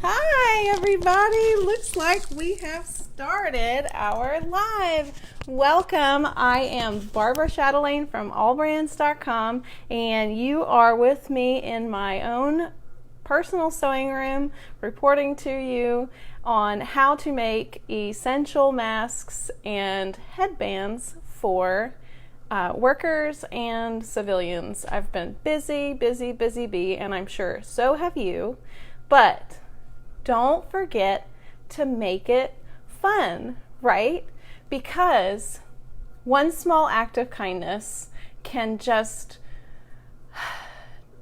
Hi, everybody. Looks like we have started our live. Welcome. I am Barbara Chatelaine from Allbrands.com, and you are with me in my own personal sewing room, reporting to you on how to make essential masks and headbands for workers and civilians. I've been busy bee, and I'm sure so have you, but don't forget to make it fun, right? Because one small act of kindness can just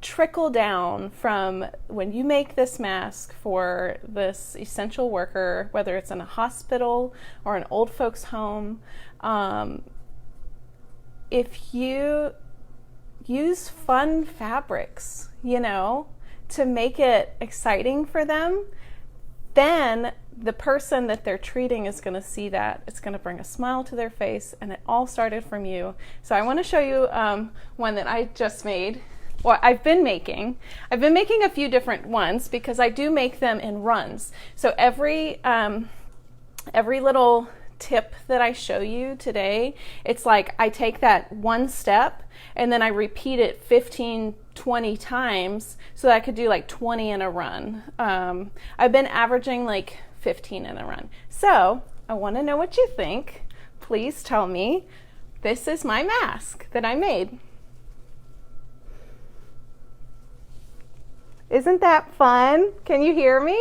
trickle down from when you make this mask for this essential worker, whether it's in a hospital or an old folks home. If you use fun fabrics, to make it exciting for them, then the person that they're treating is going to see that. It's going to bring a smile to their face, and it all started from you. So I want to show you one that I just made. Well, I've been making a few different ones because I do make them in runs. So every little tip that I show you today, it's like I take that one step and then I repeat it 15-20 times so that I could do like 20 in a run. I've been averaging like 15 in a run. So I want to know what you think. Please tell me. This is my mask that I made. Isn't that fun? Can you hear me?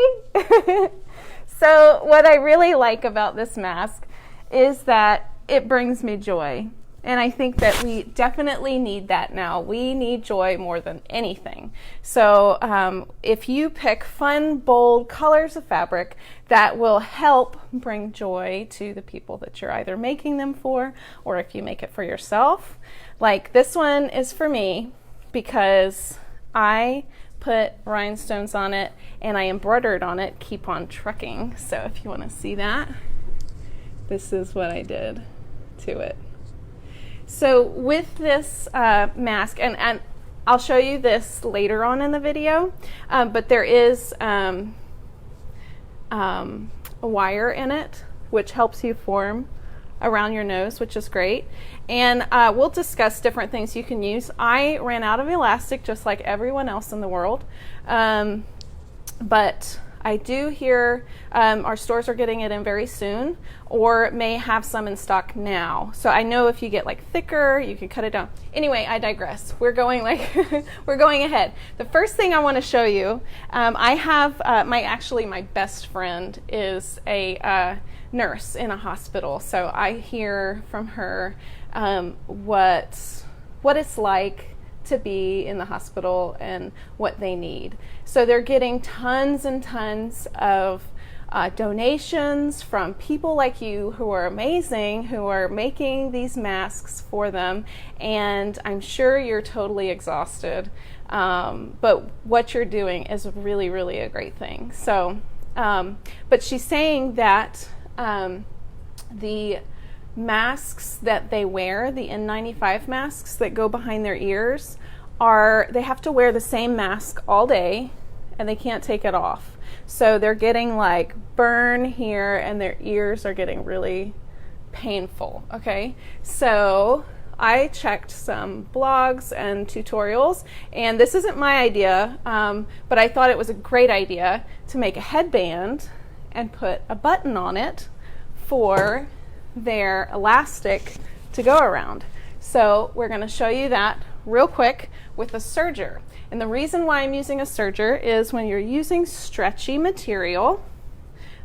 So what I really like about this mask is that it brings me joy. And I think that we definitely need that now. We need joy more than anything. So if you pick fun, bold colors of fabric, that will help bring joy to the people that you're either making them for, or if you make it for yourself. Like this one is for me because I put rhinestones on it and I embroidered on it, keep on trucking. So if you want to see that, this is what I did to it. So with this mask, and I'll show you this later on in the video, but there is a wire in it which helps you form around your nose, which is great. And we'll discuss different things you can use. I ran out of elastic just like everyone else in the world, but I do hear our stores are getting it in very soon, or may have some in stock now. So I know if you get like thicker, you can cut it down. Anyway, I digress. We're going we're going ahead. The first thing I want to show you, I have my best friend is a nurse in a hospital. So I hear from her what it's like to be in the hospital and what they need. So they're getting tons and tons of donations from people like you who are amazing, who are making these masks for them. And I'm sure you're totally exhausted, but what you're doing is really, really a great thing. So, but she's saying that the masks that they wear, the N95 masks that go behind their ears, they have to wear the same mask all day and they can't take it off. So they're getting like burn here and their ears are getting really painful. Okay, so I checked some blogs and tutorials, and this isn't my idea, but I thought it was a great idea to make a headband and put a button on it for their elastic to go around. So we're going to show you that real quick with a serger. And the reason why I'm using a serger is when you're using stretchy material,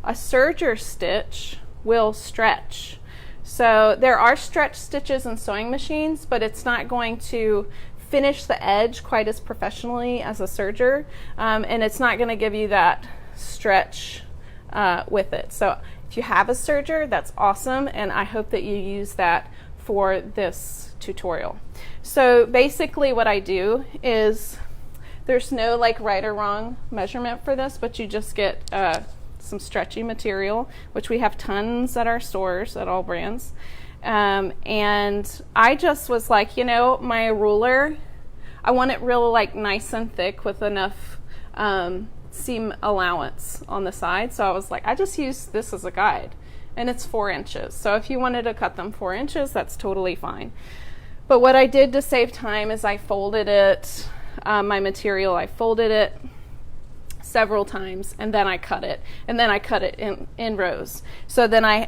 a serger stitch will stretch. So there are stretch stitches in sewing machines, but it's not going to finish the edge quite as professionally as a serger, and it's not going to give you that stretch with it. So if you have a serger, that's awesome, and I hope that you use that for this tutorial. So basically what I do is, there's no like right or wrong measurement for this, but you just get some stretchy material, which we have tons at our stores at Allbrands. And I just was like, my ruler, I want it real like nice and thick with enough seam allowance on the side. So I was like, I just use this as a guide, and it's 4 inches. So if you wanted to cut them 4 inches, that's totally fine. But what I did to save time is I folded it, my material, I folded it several times, and then I cut it, and then I cut it in rows. So then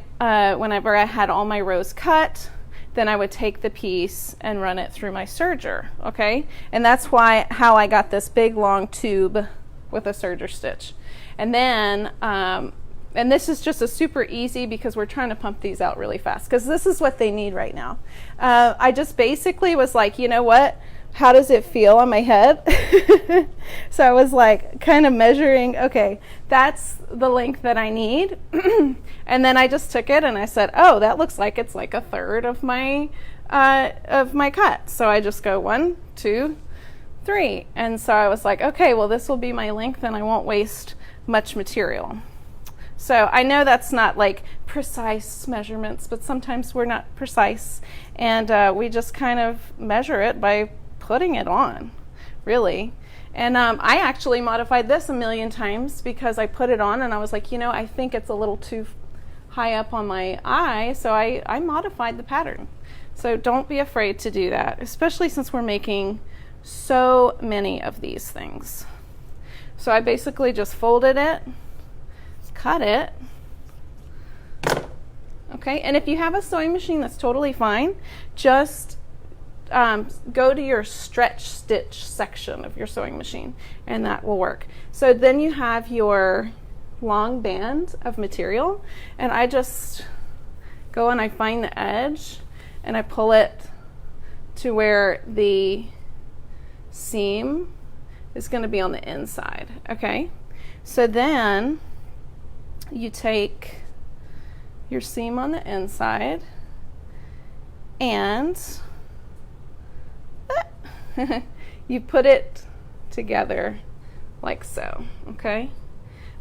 whenever I had all my rows cut, then I would take the piece and run it through my serger, okay? And that's how I got this big long tube with a serger stitch. And then, and this is just a super easy, because we're trying to pump these out really fast, because this is what they need right now. I just basically was like, you know what? How does it feel on my head? So I was like kind of measuring, okay, that's the length that I need. And then I just took it and I said, oh, that looks like it's like 1/3 of my cut. So I just go 1, 2, 3. And so I was like, okay, well, this will be my length and I won't waste much material. So I know that's not like precise measurements, but sometimes we're not precise, and we just kind of measure it by putting it on, really. And I actually modified this a million times, because I put it on and I was like, you know, I think it's a little too high up on my eye, so I modified the pattern. So don't be afraid to do that, especially since we're making so many of these things. So I basically just folded it, cut it. Okay, and if you have a sewing machine, that's totally fine. Just go to your stretch stitch section of your sewing machine, and that will work. So then you have your long band of material, and I just go and I find the edge and I pull it to where the seam is going to be on the inside. Okay, so then you take your seam on the inside and you put it together like so, okay?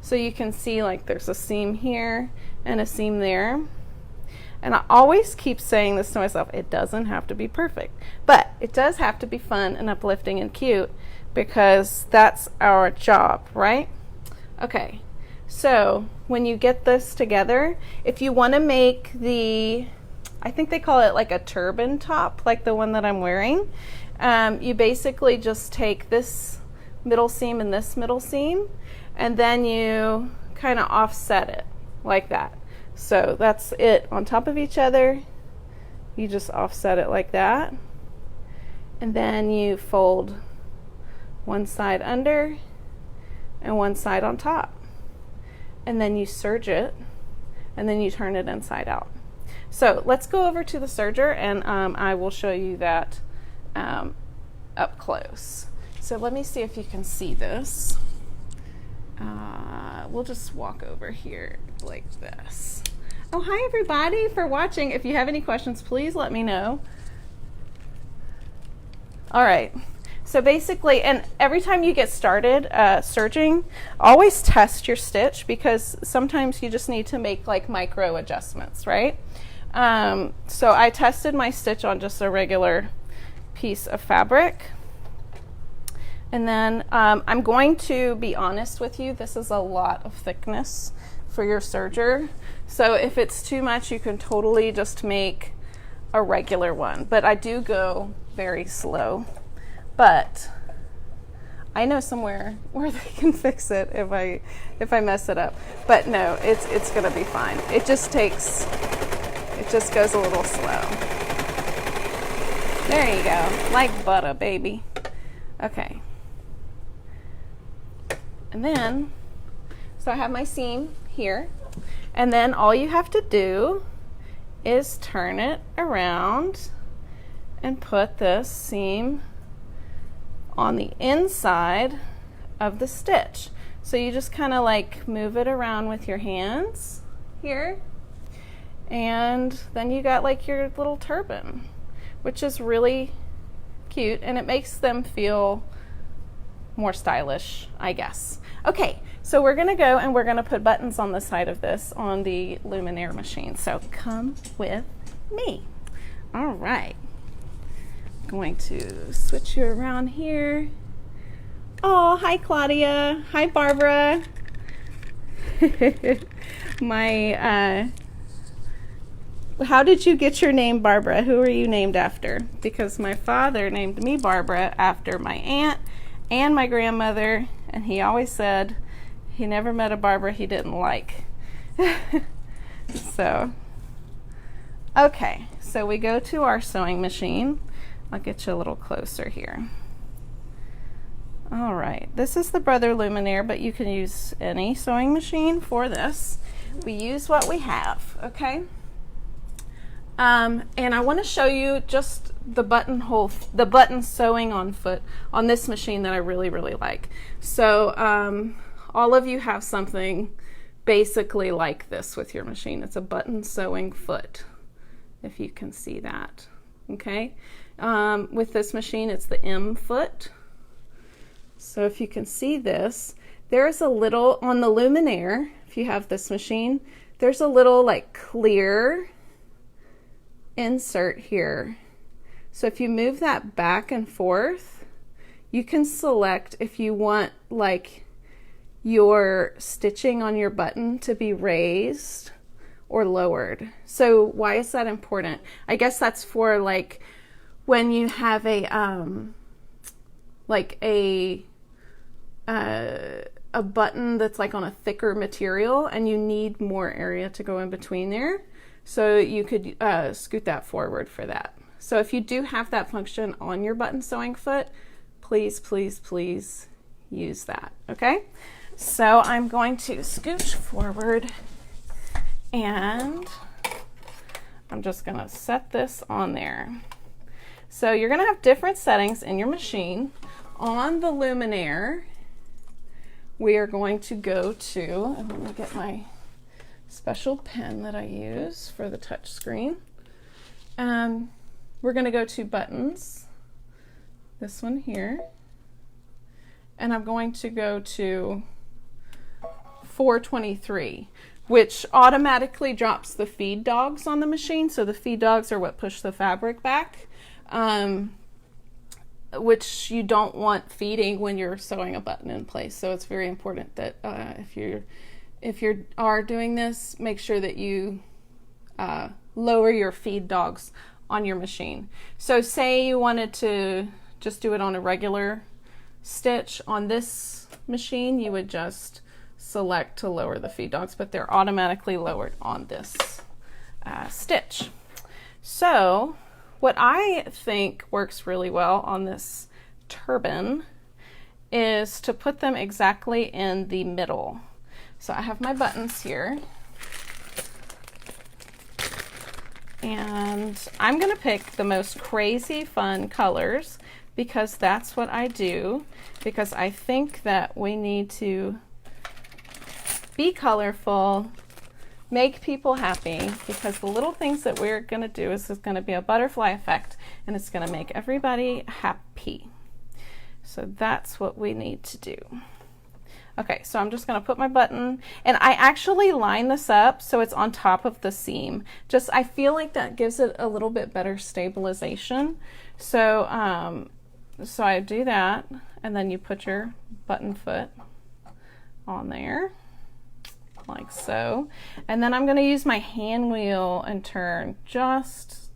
So you can see like there's a seam here and a seam there. And I always keep saying this to myself, it doesn't have to be perfect, but it does have to be fun and uplifting and cute, because that's our job, right? Okay, so when you get this together, if you want to make I think they call it like a turban top, like the one that I'm wearing, you basically just take this middle seam and this middle seam, and then you kind of offset it like that. So that's it on top of each other. You just offset it like that, and then you fold one side under and one side on top, and then you serge it, and then you turn it inside out. So let's go over to the serger, and I will show you that up close. So let me see if you can see this. We'll just walk over here like this. Oh, hi everybody for watching. If you have any questions, please let me know. All right, so basically, and every time you get started serging, always test your stitch, because sometimes you just need to make like micro adjustments, right? So I tested my stitch on just a regular piece of fabric. And then I'm going to be honest with you, this is a lot of thickness for your serger. So if it's too much, you can totally just make a regular one. But I do go very slow. But I know somewhere where they can fix it if I mess it up. But no, it's gonna be fine. It just goes a little slow. There you go, like butter, baby. Okay. And then, so I have my seam here, and then all you have to do is turn it around and put this seam on the inside of the stitch. So you just kind of like move it around with your hands here, and then you got like your little turban, which is really cute, and it makes them feel more stylish, I guess. Okay, so we're gonna go and we're gonna put buttons on the side of this on the Luminaire machine. So come with me. All right, I'm going to switch you around here. Oh, hi Claudia. Hi Barbara. How did you get your name Barbara? Who are you named after? Because my father named me Barbara after my aunt and my grandmother, and he always said he never met a Barbara he didn't like. So, okay, so we go to our sewing machine. I'll get you a little closer here. All right, this is the Brother Luminaire, but you can use any sewing machine for this. We use what we have, okay? And I want to show you just the button sewing on foot on this machine that I really, really like. So all of you have something basically like this with your machine. It's a button sewing foot, if you can see that, okay? With this machine, it's the M foot. So if you can see this, there's a little, on the Luminaire, if you have this machine, there's a little like clear insert here. So if you move that back and forth, you can select if you want like your stitching on your button to be raised or lowered. So why is that important? I guess that's for like when you have a button that's like on a thicker material and you need more area to go in between there. So you could scoot that forward for that. So if you do have that function on your button sewing foot, please, please, please use that, okay? So I'm going to scooch forward and I'm just gonna set this on there. So you're gonna have different settings in your machine. On the Luminaire, we are going to go to, and let me get my special pen that I use for the touch screen. We're going to go to buttons, this one here, and I'm going to go to 423, which automatically drops the feed dogs on the machine. So the feed dogs are what push the fabric back, which you don't want feeding when you're sewing a button in place. So it's very important that if you are doing this, make sure that you lower your feed dogs on your machine. So say you wanted to just do it on a regular stitch on this machine, you would just select to lower the feed dogs, but they're automatically lowered on this stitch. So what I think works really well on this turban is to put them exactly in the middle. So I have my buttons here, and I'm gonna pick the most crazy fun colors because that's what I do, because I think that we need to be colorful, make people happy, because the little things that we're gonna do is gonna be a butterfly effect and it's gonna make everybody happy. So that's what we need to do. Okay, so I'm just gonna put my button, and I actually line this up so it's on top of the seam. I feel like that gives it a little bit better stabilization. So, so I do that, and then you put your button foot on there, like so. And then I'm gonna use my hand wheel and turn just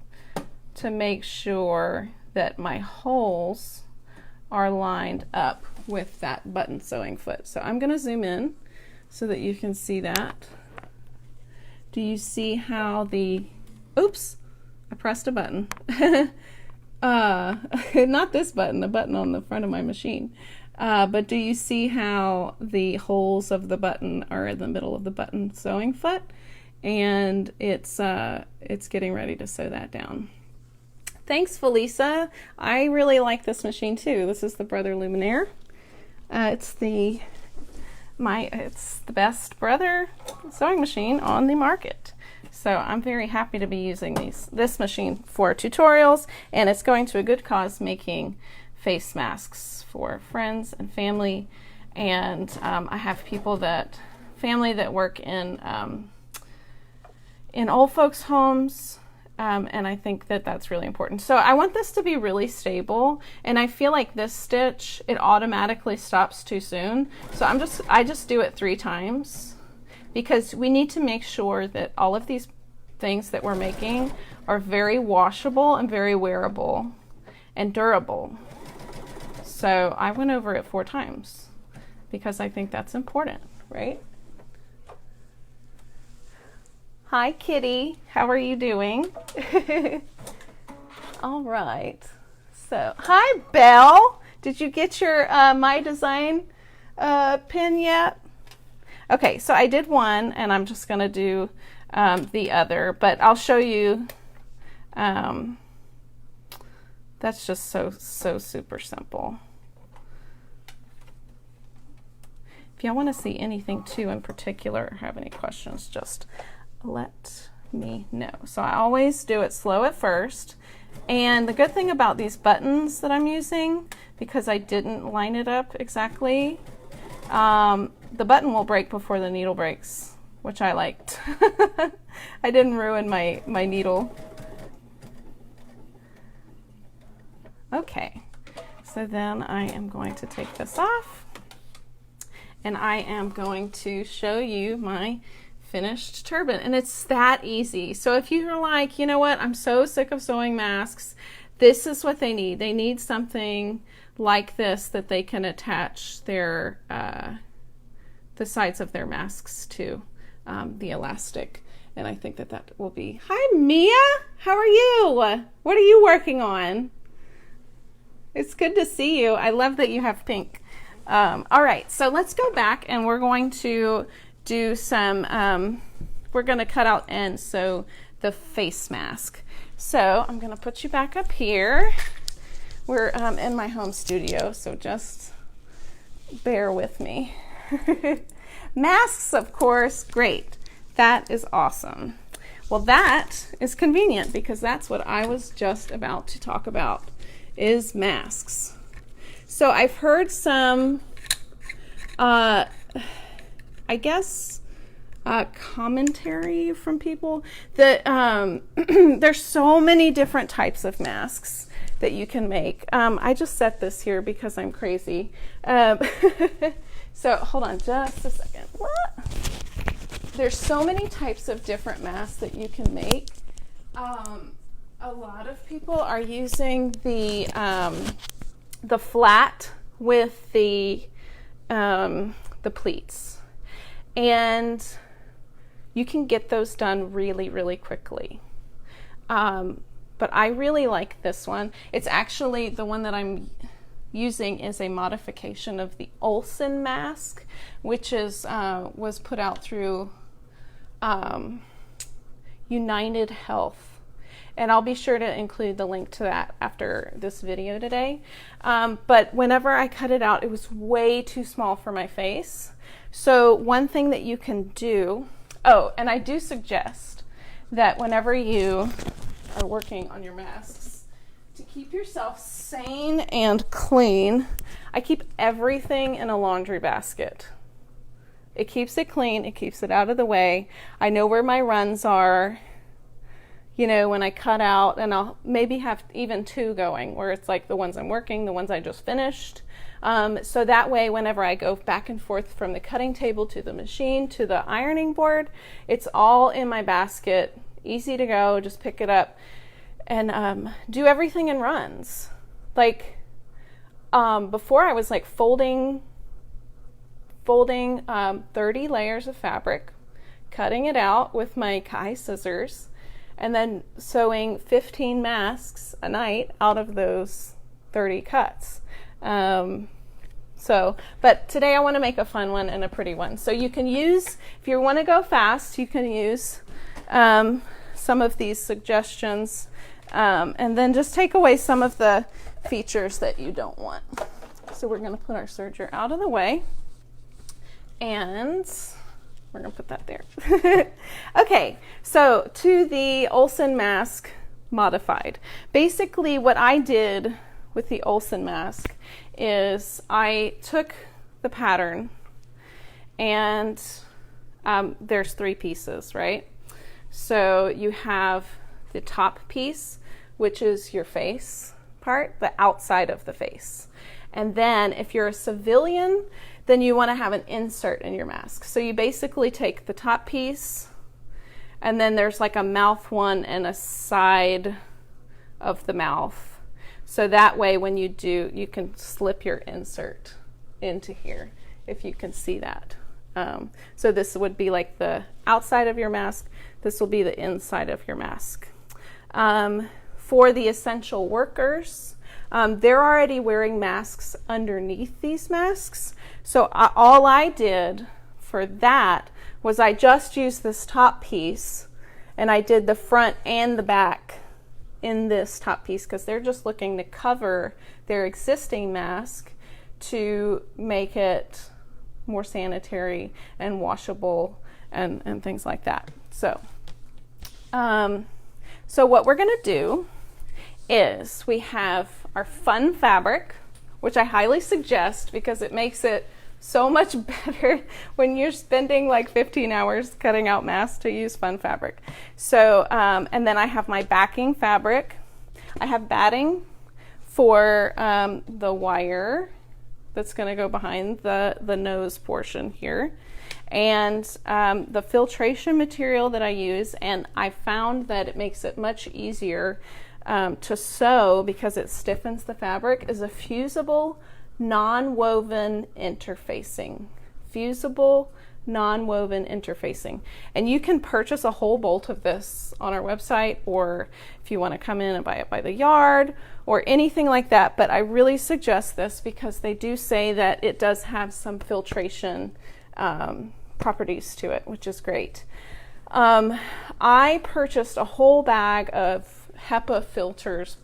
to make sure that my holes are lined up with that button sewing foot. So I'm gonna zoom in so that you can see that. Do you see how the, oops, I pressed a button. Not this button, the button on the front of my machine. But do you see how the holes of the button are in the middle of the button sewing foot? And it's getting ready to sew that down. Thanks, Felisa. I really like this machine too. This is the Brother Luminaire. It's the best Brother sewing machine on the market. So I'm very happy to be using this machine for tutorials, and it's going to a good cause, making face masks for friends and family. And I have family that work in old folks' homes, And I think that that's really important. So I want this to be really stable, and I feel like this stitch, it automatically stops too soon. So I just do it 3 times, because we need to make sure that all of these things that we're making are very washable and very wearable and durable. So I went over it 4 times because I think that's important, right? Hi, Kitty. How are you doing? All right. So, hi, Belle. Did you get your My Design pin yet? Okay, so I did one, and I'm just going to do the other, but I'll show you. That's just so super simple. If y'all want to see anything too in particular or have any questions, just let me know. So I always do it slow at first. And the good thing about these buttons that I'm using, because I didn't line it up exactly, the button will break before the needle breaks, which I liked. I didn't ruin my needle. Okay, so then I am going to take this off, and I am going to show you my finished turban, and it's that easy. So if you're like, you know what, I'm so sick of sewing masks, this is what they need. They need something like this that they can attach their the sides of their masks to the elastic, and I think that that will be. Hi, Mia. How are you? What are you working on? It's good to see you. I love that you have pink. All right, so let's go back, and we're going to do some, we're going to cut out ends, so the face mask. So I'm going to put you back up here. We're in my home studio, so just bear with me. Masks, of course, great. That is awesome. Well, that is convenient, because that's what I was just about to talk about, is masks. So I've heard some, I guess, commentary from people that there's so many different types of masks that you can make. I just set this here because I'm crazy. So hold on just a second. What? There's so many types of different masks that you can make. A lot of people are using the flat with the pleats, and you can get those done really, really quickly. But I really like this one. It's actually, the one that I'm using is a modification of the Olsen mask, which is was put out through United Health. And I'll be sure to include the link to that after this video today. But whenever I cut it out, it was way too small for my face. So one thing that you can do, oh, and I do suggest that whenever you are working on your masks, to keep yourself sane and clean, I keep everything in a laundry basket. It keeps it clean, it keeps it out of the way. I know where my runs are. You know, when I cut out, and I'll maybe have even 2 going, where it's like the ones I'm working, the ones I just finished. So that way, whenever I go back and forth from the cutting table to the machine to the ironing board, it's all in my basket, easy to go, just pick it up, and do everything in runs. Like, before I was like folding 30 layers of fabric, cutting it out with my Kai scissors, and then sewing 15 masks a night out of those 30 cuts. But today I want to make a fun one and a pretty one. So you can use, if you want to go fast, you can use some of these suggestions, and then just take away some of the features that you don't want. So we're going to put our serger out of the way, and we're going to put that there. Okay, so to the Olsen mask modified. Basically what I did with the Olsen mask is I took the pattern, and there's 3 pieces, right? So you have the top piece, which is your face part, the outside of the face. And then if you're a civilian, then you want to have an insert in your mask. So you basically take the top piece, and then there's like a mouth one and a side of the mouth. So that way when you do, you can slip your insert into here, if you can see that. So this would be like the outside of your mask. This will be the inside of your mask. For the essential workers, they're already wearing masks underneath these masks. So all I did for that was I just used this top piece, and I did the front and the back in this top piece because they're just looking to cover their existing mask to make it more sanitary and washable and things like that. So what we're going to do is we have our fun fabric, which I highly suggest because it makes it so much better when you're spending like 15 hours cutting out masks to use fun fabric. So, and then I have my backing fabric. I have batting for the wire that's going to go behind the nose portion here. And the filtration material that I use, and I found that it makes it much easier to sew because it stiffens the fabric, is a fusible non-woven interfacing. Fusible non-woven interfacing. And you can purchase a whole bolt of this on our website, or if you want to come in and buy it by the yard or anything like that. But I really suggest this because they do say that it does have some filtration properties to it, which is great. I purchased a whole bag of HEPA filters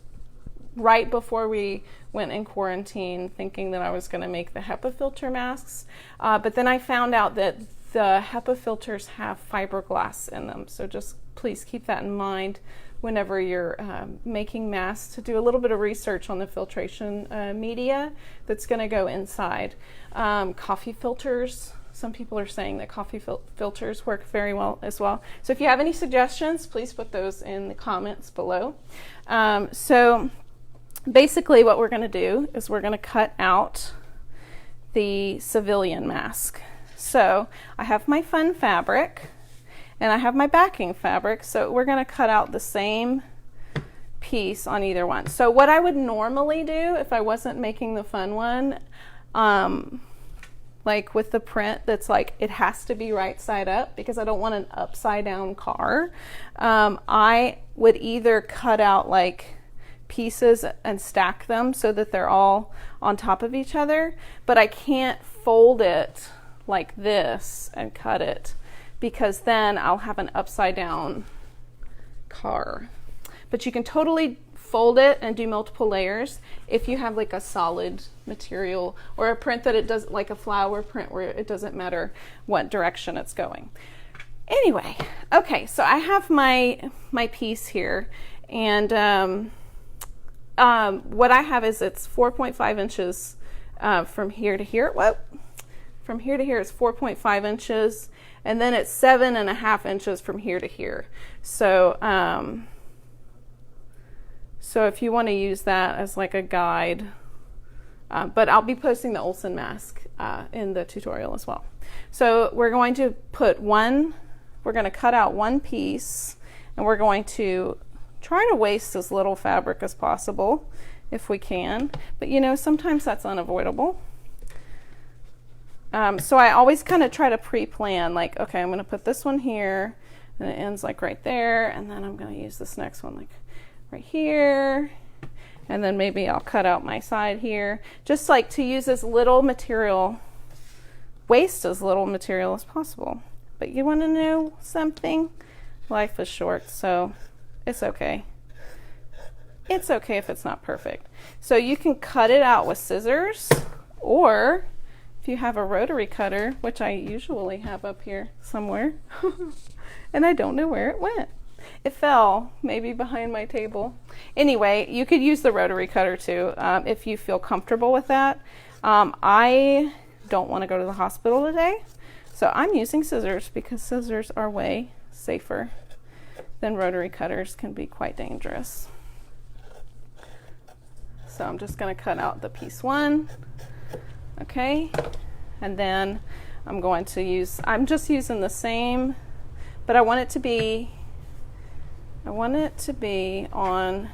right before we went in quarantine, thinking that I was going to make the HEPA filter masks. But then I found out that the HEPA filters have fiberglass in them. So just please keep that in mind whenever you're making masks, to do a little bit of research on the filtration media that's going to go inside. Coffee filters. Some people are saying that coffee filters work very well as well. So if you have any suggestions, please put those in the comments below. So basically what we're going to do is we're going to cut out the civilian mask. So I have my fun fabric and I have my backing fabric. So we're going to cut out the same piece on either one. So what I would normally do if I wasn't making the fun one, like with the print that's like it has to be right side up because I don't want an upside down car, I would either cut out like pieces and stack them so that they're all on top of each other, but I can't fold it like this and cut it because then I'll have an upside down car. But you can totally fold it and do multiple layers if you have like a solid material or a print that it does, like a flower print where it doesn't matter what direction it's going. Anyway, okay, so I have my piece here, and what I have is it's 4.5 inches from here to here. Whoa. From here to here it's 4.5 inches, and then it's 7.5 inches from here to here. So so if you want to use that as like a guide, but I'll be posting the Olsen mask in the tutorial as well. So we're going to we're going to cut out one piece, and we're going to try to waste as little fabric as possible if we can, but you know, sometimes that's unavoidable. So I always kind of try to pre-plan, like, okay, I'm going to put this one here, and it ends like right there, and then I'm going to use this next one like right here, and then maybe I'll cut out my side here, just like to use as little material, waste as little material as possible. But you want to know something? Life is short, so it's okay. It's okay if it's not perfect. So you can cut it out with scissors, or if you have a rotary cutter, which I usually have up here somewhere, and I don't know where it went. It fell maybe behind my table. Anyway, you could use the rotary cutter too if you feel comfortable with that. I don't want to go to the hospital today, so I'm using scissors because scissors are way safer then rotary cutters can be quite dangerous. So I'm just going to cut out the piece 1. Okay, and then I'm just using the same, but I want it to be on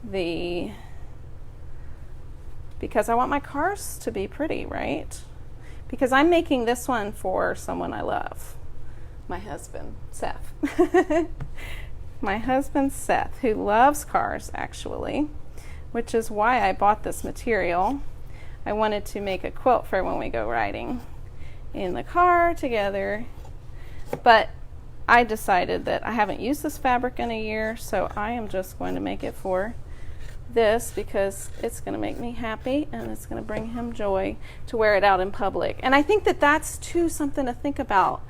the, because I want my cars to be pretty, right? Because I'm making this one for someone I love, my husband, Seth. My husband, Seth, who loves cars, actually, which is why I bought this material. I wanted to make a quilt for when we go riding in the car together, but I decided that I haven't used this fabric in a year, so I am just going to make it for this because it's going to make me happy and it's going to bring him joy to wear it out in public. And I think that that's too something to think about.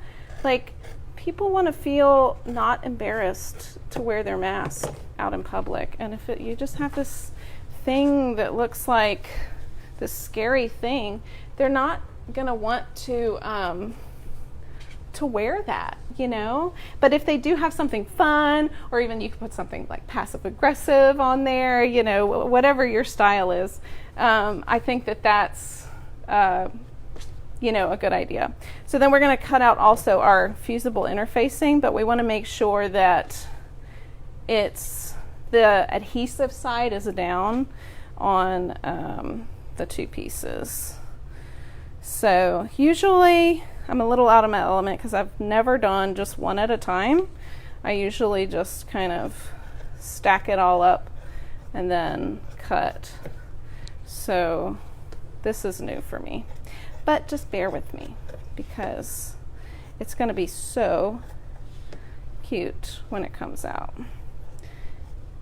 Like, people want to feel not embarrassed to wear their mask out in public, and if you just have this thing that looks like this scary thing, they're not going to want to wear that, you know? But if they do have something fun, or even you can put something like passive aggressive on there, you know, whatever your style is, I think that that's, you know, a good idea. So then we're going to cut out also our fusible interfacing, but we want to make sure that the adhesive side is down on the 2 pieces. So usually I'm a little out of my element because I've never done just one at a time. I usually just kind of stack it all up and then cut. So this is new for me, but just bear with me because it's going to be so cute when it comes out.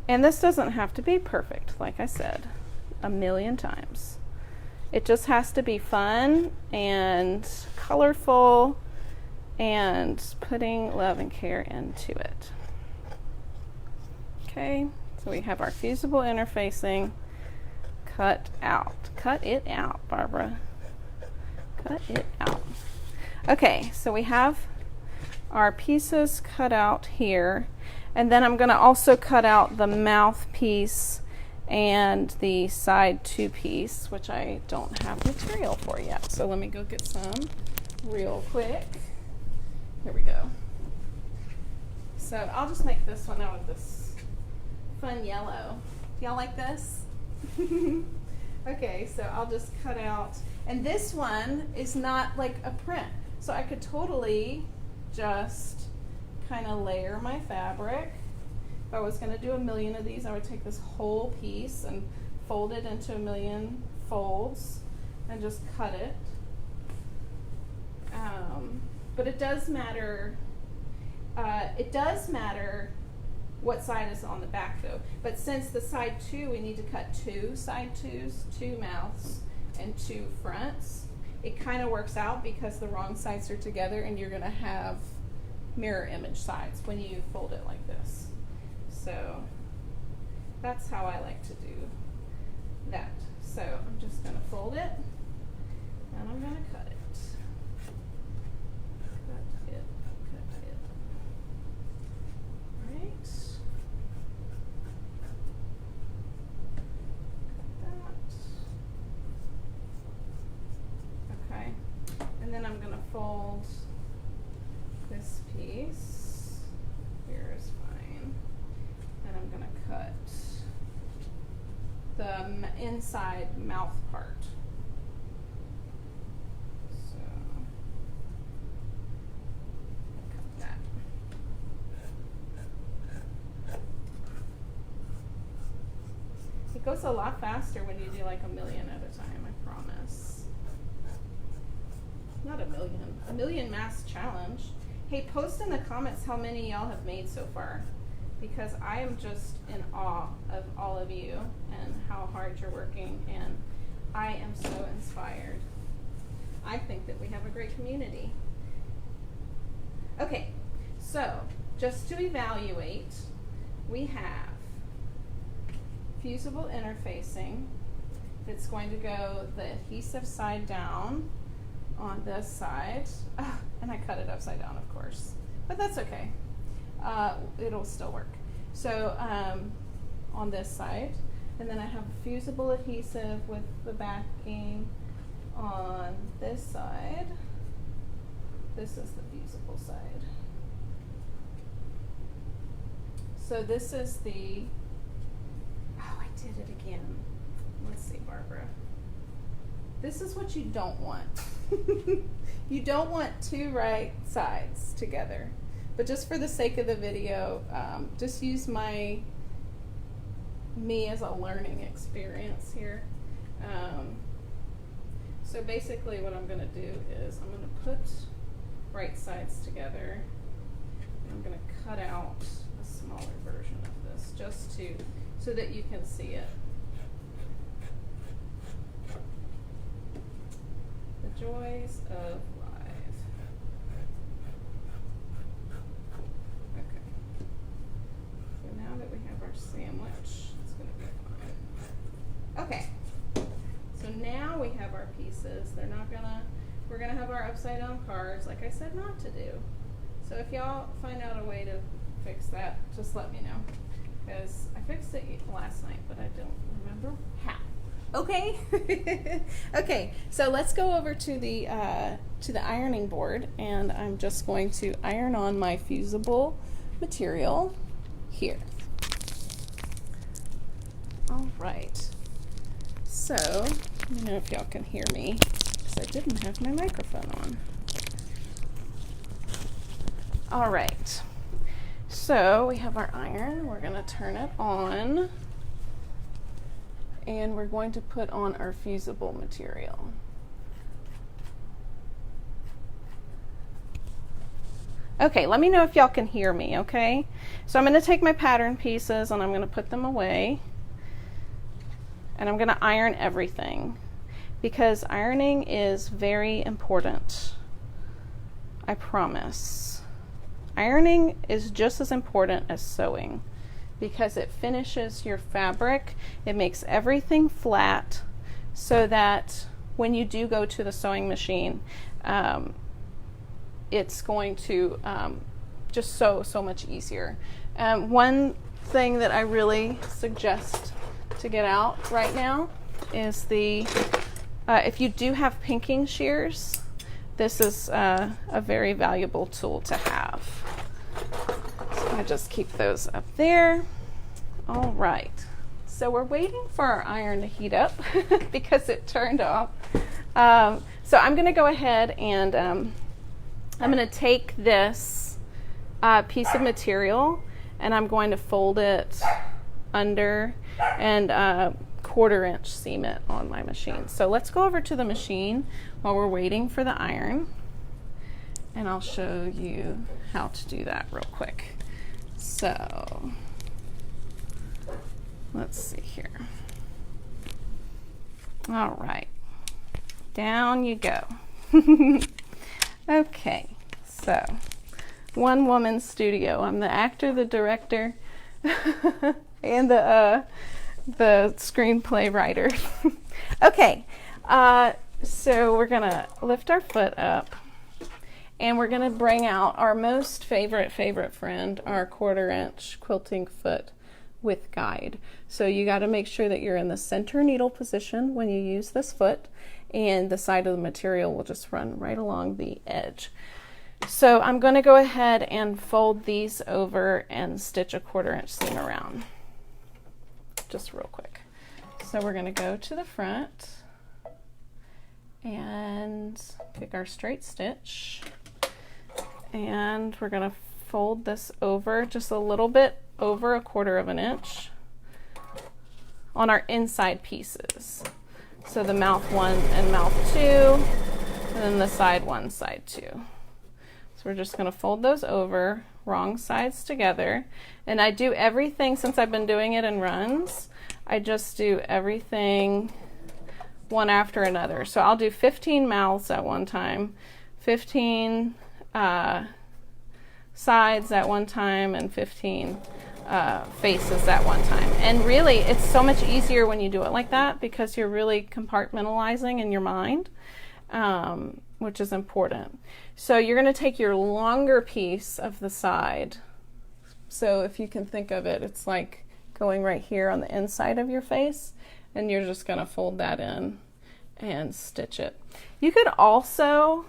And this doesn't have to be perfect, like I said a million times. It just has to be fun and colorful and putting love and care into it. Okay, so we have our fusible interfacing cut out. Cut it out, Barbara. Cut it out. Okay, so we have our pieces cut out here, and then I'm going to also cut out the mouthpiece and the side 2 piece, which I don't have material for yet. So let me go get some real quick. Here we go. So I'll just make this one out of this fun yellow. Do y'all like this? Okay, so I'll just cut out, and this one is not like a print, so I could totally just kind of layer my fabric. If I was going to do a million of these, I would take this whole piece and fold it into a million folds and just cut it. But it does matter. It does matter what side is on the back, though. But since the side 2, we need to cut 2 side 2s, 2 mouths, and 2 fronts. It kind of works out because the wrong sides are together, and you're going to have mirror image sides when you fold it like this. So that's how I like to do that. So I'm just going to fold it and I'm going to cut it. Cut it, cut it. All right. Cut that. Okay. And then I'm going to fold this piece. Here is fine. And I'm going to cut the inside mouth part. So, cut that. It goes a lot faster when you do like a million at a time, I promise. Not a million mask challenge. Hey, post in the comments how many y'all have made so far, because I am just in awe of all of you and how hard you're working, and I am so inspired. I think that we have a great community. Okay, so just to evaluate, we have fusible interfacing. It's going to go the adhesive side down on this side. Oh, and I cut it upside down, of course, but that's okay. it'll still work. So on this side, and then I have fusible adhesive with the backing on this side. This is the fusible side. So this is the, oh, I did it again. Let's see, Barbara. This is what you don't want. You don't want two right sides together. But just for the sake of the video, just use me as a learning experience here. So basically what I'm going to do is I'm going to put right sides together. And I'm going to cut out a smaller version of this just so that you can see it. The joys of life. Okay. So now that we have our sandwich, it's going to be fine. Okay. So now we have our pieces. We're gonna have our upside down cards, like I said not to do. So if y'all find out a way to fix that, just let me know. Because I fixed it last night, but I don't remember how. Okay. Okay, so let's go over to the ironing board, and I'm just going to iron on my fusible material here. All right. So, let me know if y'all can hear me, because I didn't have my microphone on. All right. So, we have our iron. We're going to turn it on, and we're going to put on our fusible material. Okay, let me know if y'all can hear me, okay? So I'm going to take my pattern pieces and I'm going to put them away. And I'm going to iron everything because ironing is very important. I promise. Ironing is just as important as sewing because it finishes your fabric. It makes everything flat so that when you do go to the sewing machine, it's going to just sew so much easier. One thing that I really suggest to get out right now is if you do have pinking shears, this is a very valuable tool to have. So I just keep those up there. All right, so we're waiting for our iron to heat up because it turned off. So I'm going to go ahead and I'm going to take this piece of material and I'm going to fold it under and 1/4 inch seam it on my machine. So let's go over to the machine while we're waiting for the iron, and I'll show you how to do that real quick. So let's see here. All right, down you go. Okay, so one woman studio. I'm the actor, the director, and the screenplay writer. Okay, so we're gonna lift our foot up and we're gonna bring out our most favorite friend, our 1/4 inch quilting foot with guide. So you got to make sure that you're in the center needle position when you use this foot, and the side of the material will just run right along the edge. So I'm going to go ahead and fold these over and stitch a 1/4 inch seam around, just real quick. So we're going to go to the front and pick our straight stitch, and we're going to fold this over just a little bit over a 1/4 inch on our inside pieces. So the mouth 1 and mouth 2, and then the side 1, side 2. So we're just going to fold those over, wrong sides together. And I do everything, since I've been doing it in runs, I just do everything one after another. So I'll do 15 mouths at one time, 15 sides at one time, and 15 faces at one time. And really, it's so much easier when you do it like that because you're really compartmentalizing in your mind, which is important. So you're going to take your longer piece of the side So if you can think of it, it's like going right here on the inside of your face, and you're just gonna fold that in and stitch it. You could also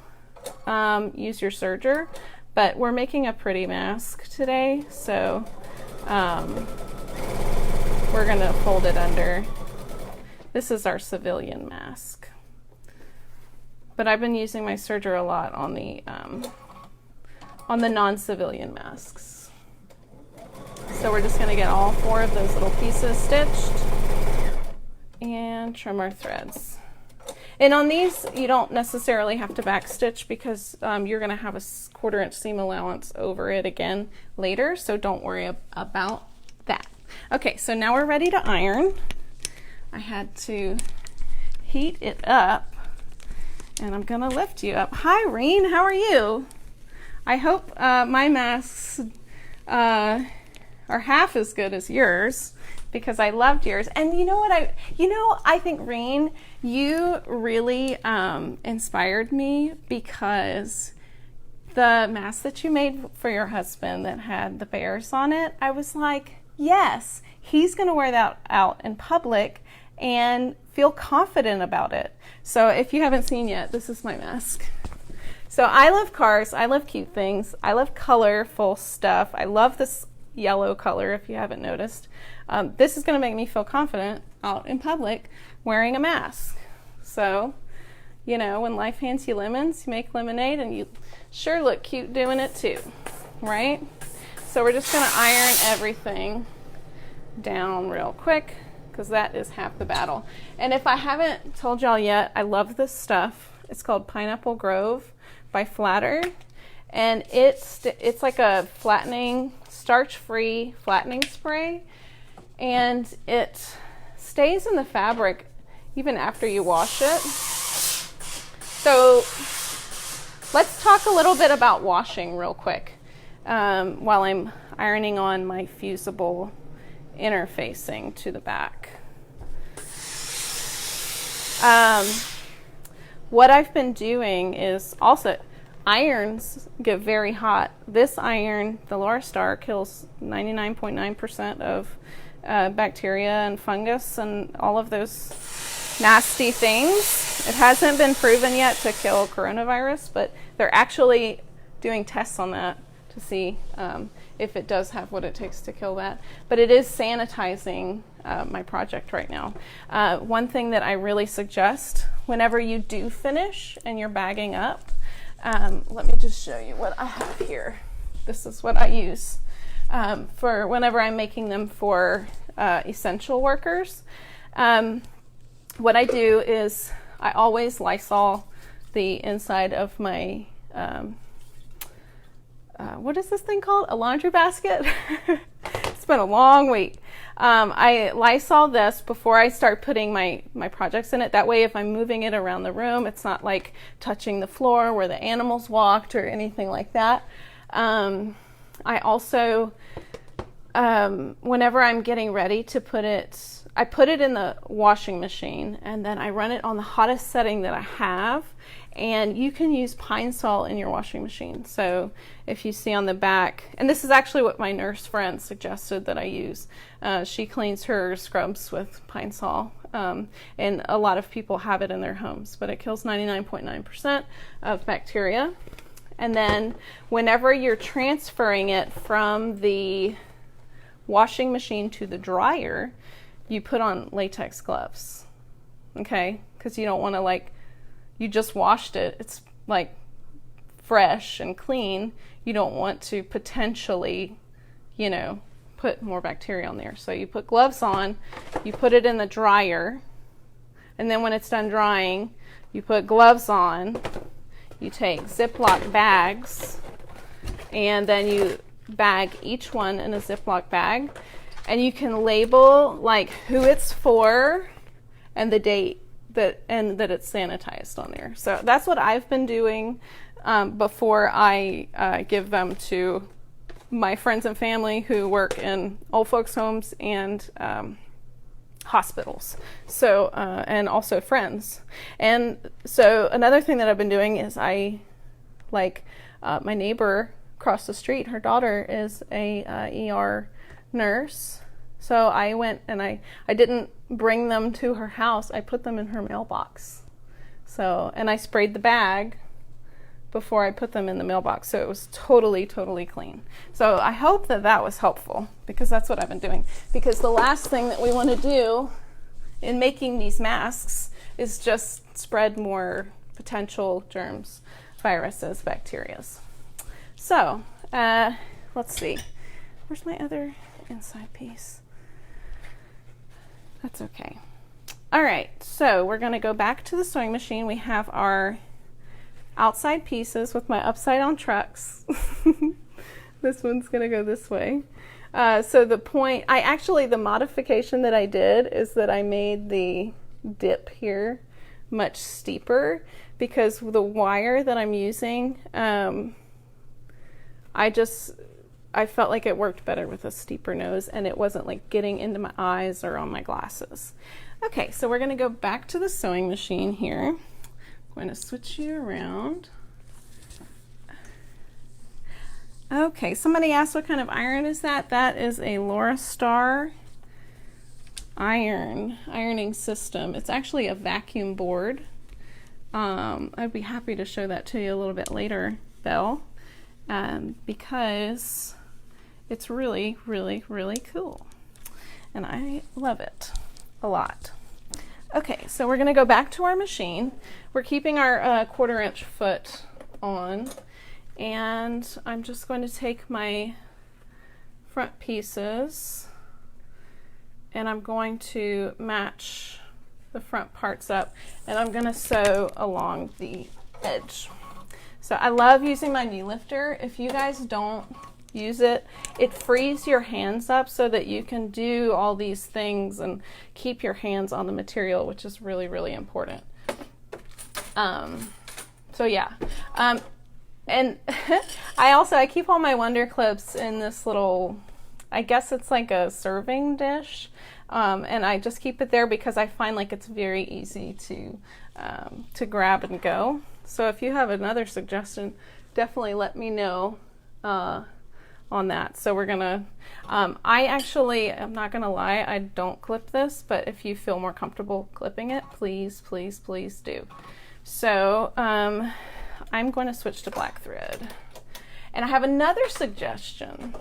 use your serger, but we're making a pretty mask today, so we're gonna fold it under. This is our civilian mask, but I've been using my serger a lot on the non-civilian masks. So we're just gonna get all 4 of those little pieces stitched and trim our threads. And on these, you don't necessarily have to back stitch because you're gonna have a 1/4 inch seam allowance over it again later, so don't worry about that. Okay, so now we're ready to iron. I had to heat it up, and I'm gonna lift you up. Hi, Reen, how are you? I hope my masks are half as good as yours, because I loved yours. And you know what, I think, Reen, you really inspired me, because the mask that you made for your husband that had the bears on it, I was like, yes, he's gonna wear that out in public and feel confident about it. So if you haven't seen yet, this is my mask. So I love cars, I love cute things, I love colorful stuff. I love this yellow color, if you haven't noticed. This is gonna make me feel confident out in public wearing a mask. So, you know, when life hands you lemons, you make lemonade, and you sure look cute doing it too, right? So we're just gonna iron everything down real quick, because that is half the battle. And if I haven't told y'all yet, I love this stuff. It's called Pineapple Grove by Flatter, and it's like a flattening, starch-free flattening spray, and it stays in the fabric even after you wash it. So let's talk a little bit about washing real quick while I'm ironing on my fusible interfacing to the back. What I've been doing is also, irons get very hot. This iron, the Laura Star, kills 99.9% of bacteria and fungus and all of those nasty things. It hasn't been proven yet to kill coronavirus, but they're actually doing tests on that to see if it does have what it takes to kill that. But it is sanitizing my project right now. One thing that I really suggest whenever you do finish and you're bagging up, let me just show you what I have here. This is what I use for whenever I'm making them for essential workers. What I do is I always Lysol the inside of my what is this thing called? A laundry basket? It's been a long week. I Lysol this before I start putting my projects in it. That way, if I'm moving it around the room, it's not like touching the floor where the animals walked or anything like that. I also, whenever I'm getting ready to put it, I put it in the washing machine, and then I run it on the hottest setting that I have. And you can use Pine Sol in your washing machine. So if you see on the back, and this is actually what my nurse friend suggested that I use. She cleans her scrubs with Pine Sol, and a lot of people have it in their homes, but it kills 99.9% of bacteria. And then whenever you're transferring it from the washing machine to the dryer, you put on latex gloves, okay? Because you don't want to, like, you just washed it, it's like fresh and clean. You don't want to potentially, you know, put more bacteria on there. So you put gloves on, you put it in the dryer, and then when it's done drying, you put gloves on, you take Ziploc bags, and then you bag each one in a Ziploc bag, and you can label like who it's for and the date that it's sanitized on there. So that's what I've been doing before I give them to my friends and family who work in old folks homes and hospitals. So and also friends. And so another thing that I've been doing is I my neighbor across the street, her daughter is a ER nurse. So I went and I didn't bring them to her house. I put them in her mailbox. So, and I sprayed the bag before I put them in the mailbox. So it was totally, totally clean. So I hope that that was helpful, because that's what I've been doing. Because the last thing that we want to do in making these masks is just spread more potential germs, viruses, bacterias. So, let's see. Where's my other inside piece? That's okay. All right, so we're going to go back to the sewing machine. We have our outside pieces with my upside down trucks. This one's going to go this way. So the modification that I did is that I made the dip here much steeper, because the wire that I'm using, I felt like it worked better with a steeper nose, and it wasn't like getting into my eyes or on my glasses. Okay, so we're going to go back to the sewing machine here. I'm going to switch you around. Okay, somebody asked what kind of iron is that? That is a Laura Star ironing system. It's actually a vacuum board. I'd be happy to show that to you a little bit later, Belle, because it's really, really, really cool. And I love it a lot. Okay, so we're going to go back to our machine. We're keeping our 1/4 inch foot on, and I'm just going to take my front pieces and I'm going to match the front parts up, and I'm going to sew along the edge. So I love using my knee lifter. If you guys don't use it, it frees your hands up so that you can do all these things and keep your hands on the material, which is really, really important. So yeah. And I keep all my Wonder Clips in this little, I guess it's like a serving dish. And I just keep it there because I find like it's very easy to grab and go. So if you have another suggestion, definitely let me know on that. So we're gonna, I'm not gonna lie, I don't clip this, but if you feel more comfortable clipping it, please, please, please do. So I'm going to switch to black thread. And I have another suggestion.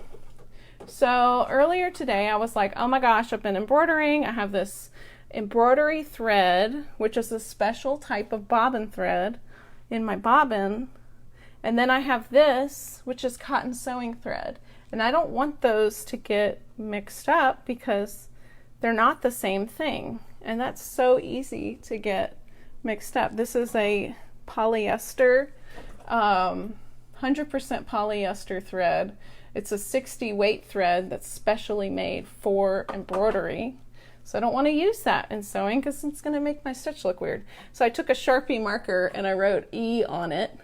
So earlier today I was like, oh my gosh, I've been embroidering. I have this embroidery thread, which is a special type of bobbin thread in my bobbin. And then I have this, which is cotton sewing thread. And I don't want those to get mixed up because they're not the same thing. And that's so easy to get mixed up. This is a polyester, 100% polyester thread. It's a 60 weight thread that's specially made for embroidery. So I don't want to use that in sewing because it's going to make my stitch look weird. So I took a Sharpie marker and I wrote E on it.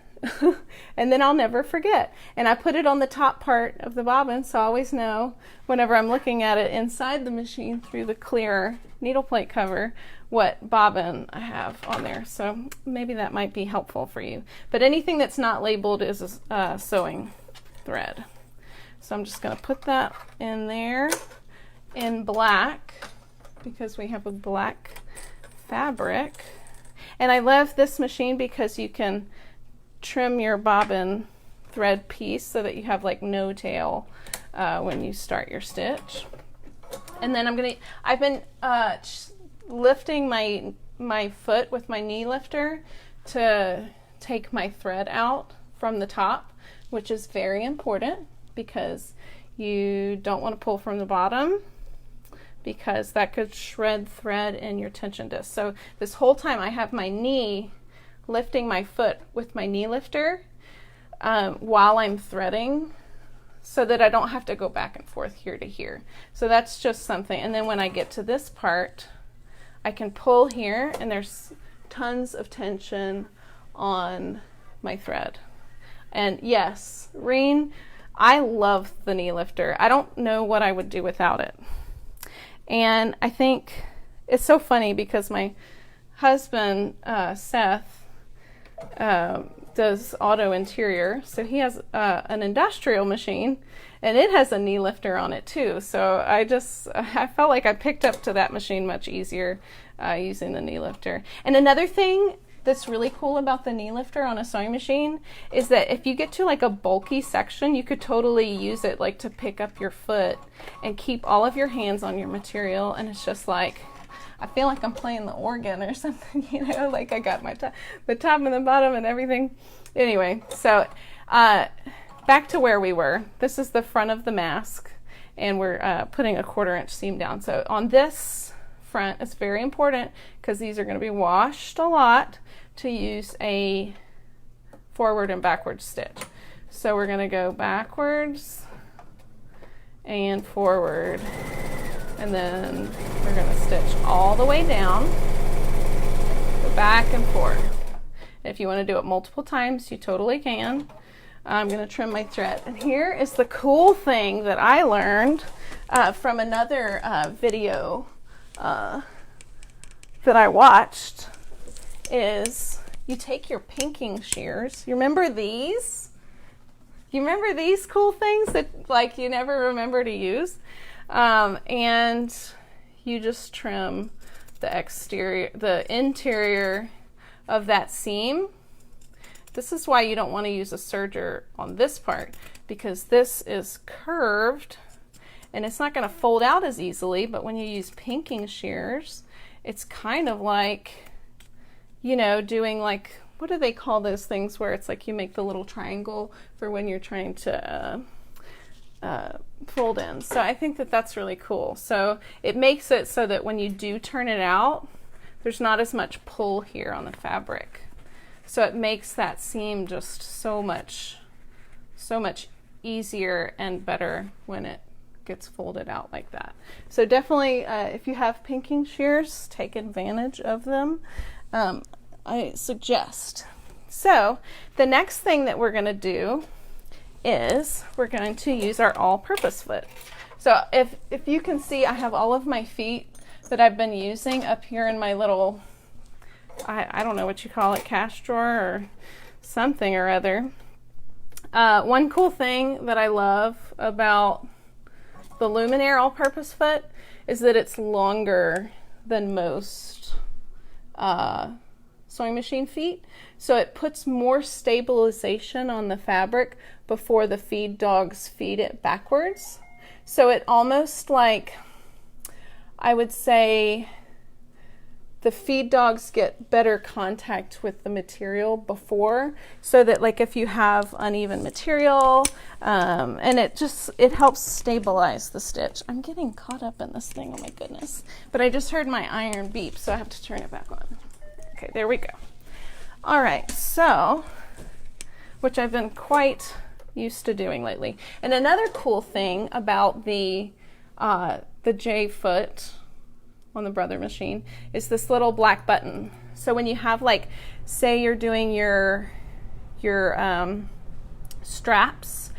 And then I'll never forget. And I put it on the top part of the bobbin so I always know whenever I'm looking at it inside the machine through the clear needle plate cover what bobbin I have on there. So maybe that might be helpful for you. But anything that's not labeled is a sewing thread. So I'm just going to put that in there in black because we have a black fabric. And I love this machine because you can trim your bobbin thread piece so that you have like no tail when you start your stitch. And then I've been lifting my foot with my knee lifter to take my thread out from the top, which is very important because you don't want to pull from the bottom because that could shred thread in your tension disc. So this whole time I have my knee lifting my foot with my knee lifter while I'm threading so that I don't have to go back and forth here to here. So that's just something. And then when I get to this part, I can pull here and there's tons of tension on my thread. And yes, Reen, I love the knee lifter. I don't know what I would do without it. And I think it's so funny because my husband, Seth, does auto interior, so he has an industrial machine, and it has a knee lifter on it too. So I felt like I picked up to that machine much easier using the knee lifter. And another thing that's really cool about the knee lifter on a sewing machine is that if you get to like a bulky section, you could totally use it like to pick up your foot and keep all of your hands on your material. And it's just like, I feel like I'm playing the organ or something, you know, like I got the top and the bottom and everything. Anyway, so back to where we were. This is the front of the mask, and we're putting a 1/4 inch seam down. So on this front, it's very important because these are going to be washed a lot to use a forward and backward stitch. So we're going to go backwards and forward, and then we're going to stitch all the way down, go back and forth. If you want to do it multiple times, you totally can. I'm going to trim my thread. And here is the cool thing that I learned from another video that I watched, is you take your pinking shears. You remember these? You remember these cool things that like you never remember to use? And you just trim the interior of that seam. This is why you don't want to use a serger on this part, because this is curved and it's not going to fold out as easily. But when you use pinking shears, it's kind of like, you know, doing like, what do they call those things where it's like you make the little triangle for when you're trying to fold in. So I think that that's really cool. So it makes it so that when you do turn it out, there's not as much pull here on the fabric. So it makes that seam just so much easier and better when it gets folded out like that. So definitely, if you have pinking shears, take advantage of them. I suggest. So the next thing that we're going to do is we're going to use our all-purpose foot. So if you can see, I have all of my feet that I've been using up here in my little, I don't know what you call it, cash drawer or something or other. One cool thing that I love about the Luminaire all-purpose foot is that it's longer than most sewing machine feet. So it puts more stabilization on the fabric before the feed dogs feed it backwards. So it almost like, I would say, the feed dogs get better contact with the material before, so that like if you have uneven material, and it helps stabilize the stitch. I'm getting caught up in this thing, oh my goodness. But I just heard my iron beep, so I have to turn it back on. Okay, there we go. All right, so, which I've been quite used to doing lately. And another cool thing about the J foot on the Brother machine is this little black button. So when you have, like, say you're doing your straps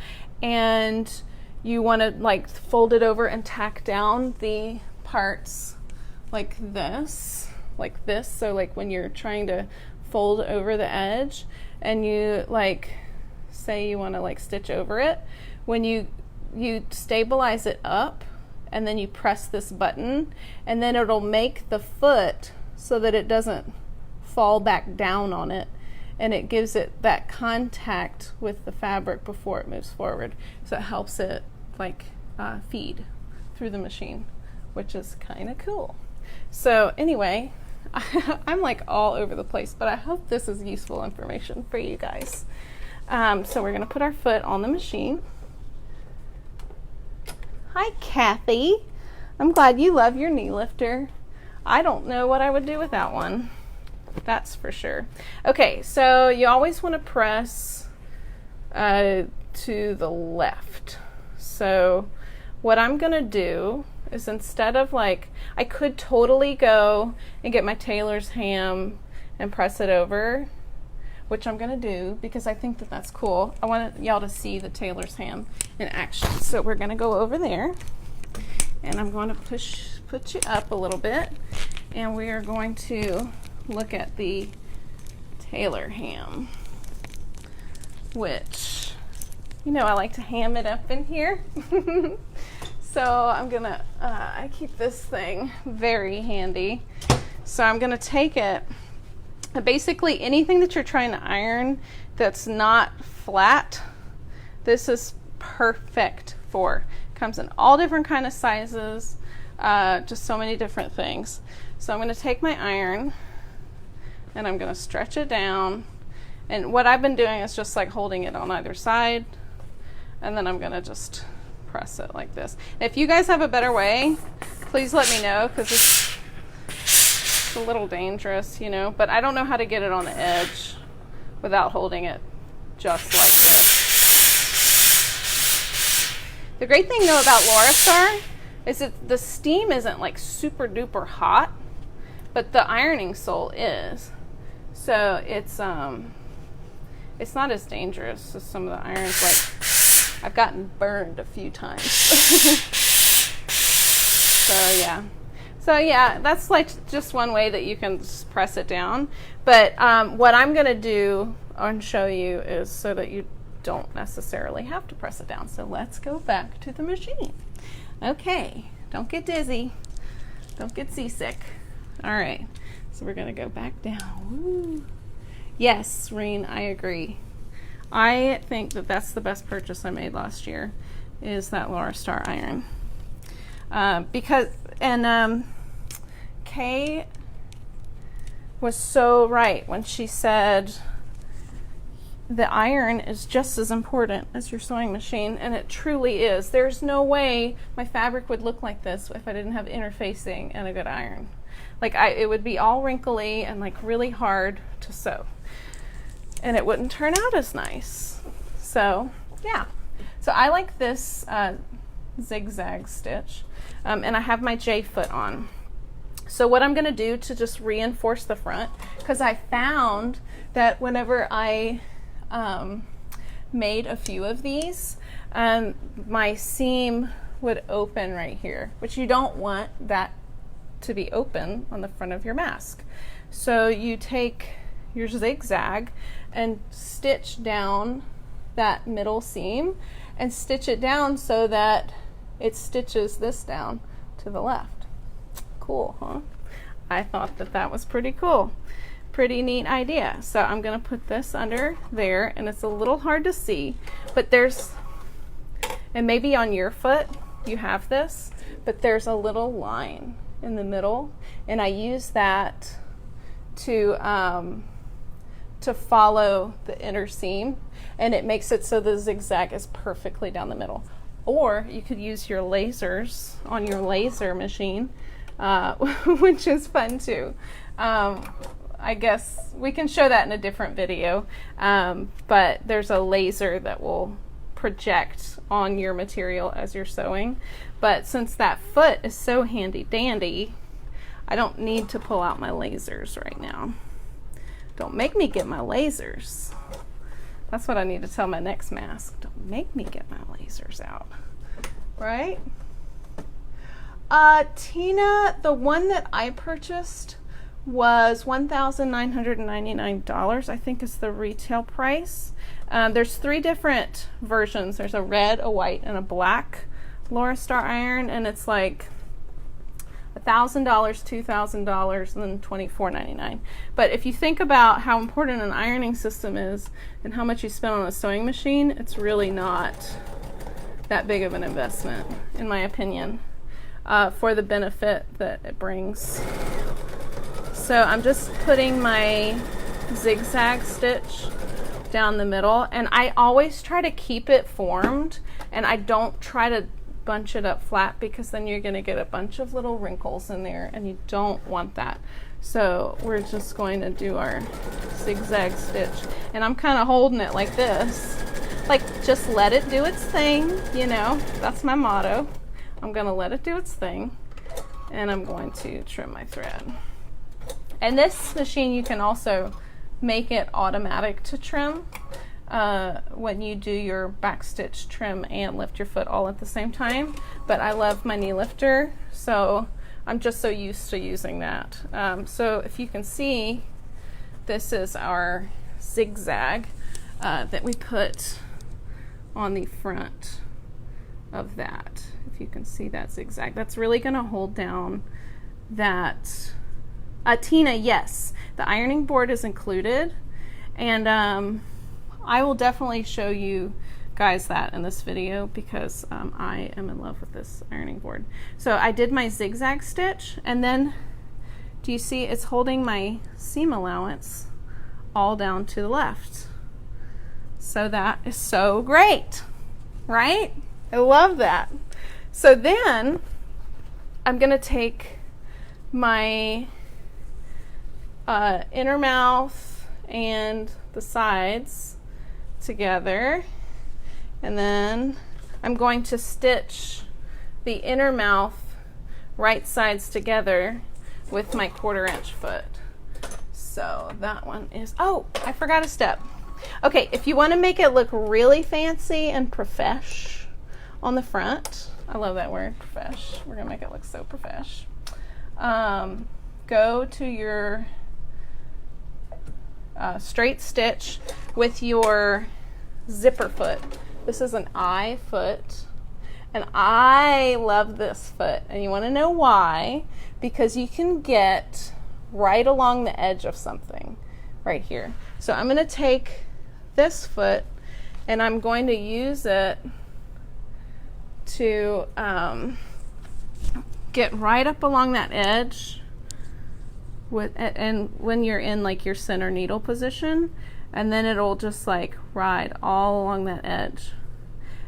and you want to like fold it over and tack down the parts like this, so like when you're trying to fold over the edge and you like say you want to like stitch over it, when you stabilize it up and then you press this button, and then it'll make the foot so that it doesn't fall back down on it, and it gives it that contact with the fabric before it moves forward. So it helps it like feed through the machine, which is kind of cool. So anyway, I'm like all over the place, but I hope this is useful information for you guys. So we're gonna put our foot on the machine. Hi, Kathy. I'm glad you love your knee lifter. I don't know what I would do without one. That's for sure. Okay, so you always want to press to the left. So what I'm gonna do is, instead of like, I could totally go and get my tailor's ham and press it over, which I'm gonna do because I think that that's cool. I want y'all to see the tailor's ham in action. So we're gonna go over there, and I'm going to put you up a little bit, and we are going to look at the tailor ham. which, you know, I like to ham it up in here. So I'm gonna, I keep this thing very handy. So I'm gonna take it, basically anything that you're trying to iron that's not flat, this is perfect for. Comes in all different kind of sizes, just so many different things. So I'm gonna take my iron and I'm gonna stretch it down. And what I've been doing is just like holding it on either side, and then I'm gonna just press it like this. If you guys have a better way, please let me know, because it's a little dangerous, you know, but I don't know how to get it on the edge without holding it just like this. The great thing though about Laurastar is that the steam isn't like super duper hot, but the ironing sole is. So it's not as dangerous as some of the irons. Like, I've gotten burned a few times. So yeah, that's like just one way that you can just press it down. But what I'm gonna do and show you is so that you don't necessarily have to press it down. So let's go back to the machine. Okay, don't get dizzy, don't get seasick. All right, so we're gonna go back down. Woo. Yes, Reen, I agree. I think that that's the best purchase I made last year, is that Laurastar iron. Kay was so right when she said the iron is just as important as your sewing machine, and it truly is. There's no way my fabric would look like this if I didn't have interfacing and a good iron. Like, it would be all wrinkly and like really hard to sew, and it wouldn't turn out as nice. So yeah, so I like this zigzag stitch, and I have my J foot on. So what I'm gonna do to just reinforce the front, because I found that whenever I made a few of these, my seam would open right here, which you don't want that to be open on the front of your mask. So you take your zigzag and stitch down that middle seam and stitch it down so that it stitches this down to the left. Cool, huh? I thought that that was pretty cool. Pretty neat idea. So I'm gonna put this under there, and it's a little hard to see, but there's, and maybe on your foot you have this, but there's a little line in the middle, and I use that to follow the inner seam, and it makes it so the zigzag is perfectly down the middle. Or you could use your lasers on your laser machine, which is fun too. I guess we can show that in a different video, but there's a laser that will project on your material as you're sewing. But since that foot is so handy dandy, I don't need to pull out my lasers right now. Don't make me get my lasers. That's what I need to tell my next mask. Don't make me get my lasers out, right? Tina, the one that I purchased was $1,999, I think is the retail price. There's 3 different versions. There's a red, a white, and a black Laurastar iron, and it's like $1,000, $2,000, and then $24.99. But if you think about how important an ironing system is and how much you spend on a sewing machine, it's really not that big of an investment, in my opinion, for the benefit that it brings. So I'm just putting my zigzag stitch down the middle, and I always try to keep it formed, and I don't try to bunch it up flat, because then you're going to get a bunch of little wrinkles in there, and you don't want that. So we're just going to do our zigzag stitch, and I'm kind of holding it like this, like just let it do its thing, you know, that's my motto. I'm going to let it do its thing, and I'm going to trim my thread. And this machine, you can also make it automatic to trim when you do your backstitch trim and lift your foot all at the same time. But I love my knee lifter, so I'm just so used to using that. So if you can see, this is our zigzag. that we put on the front of that. If you can see that zigzag, that's really going to hold down that. Tina, yes, the ironing board is included, and I will definitely show you guys that in this video because I am in love with this ironing board. So I did my zigzag stitch, and then do you see it's holding my seam allowance all down to the left? So that is so great, right? I love that. So then I'm gonna take my inner mouth and the sides together, and then I'm going to stitch the inner mouth right sides together with my 1/4 inch foot. So that one is, oh, I forgot a step. Okay, if you want to make it look really fancy and profesh on the front, I love that word, profesh. We're gonna make it look so profesh. Go to your straight stitch with your zipper foot. This is an I foot, and I love this foot. And you want to know why? Because you can get right along the edge of something right here. So I'm going to take this foot and I'm going to use it to get right up along that edge and when you're in like your center needle position, and then it'll just like ride all along that edge.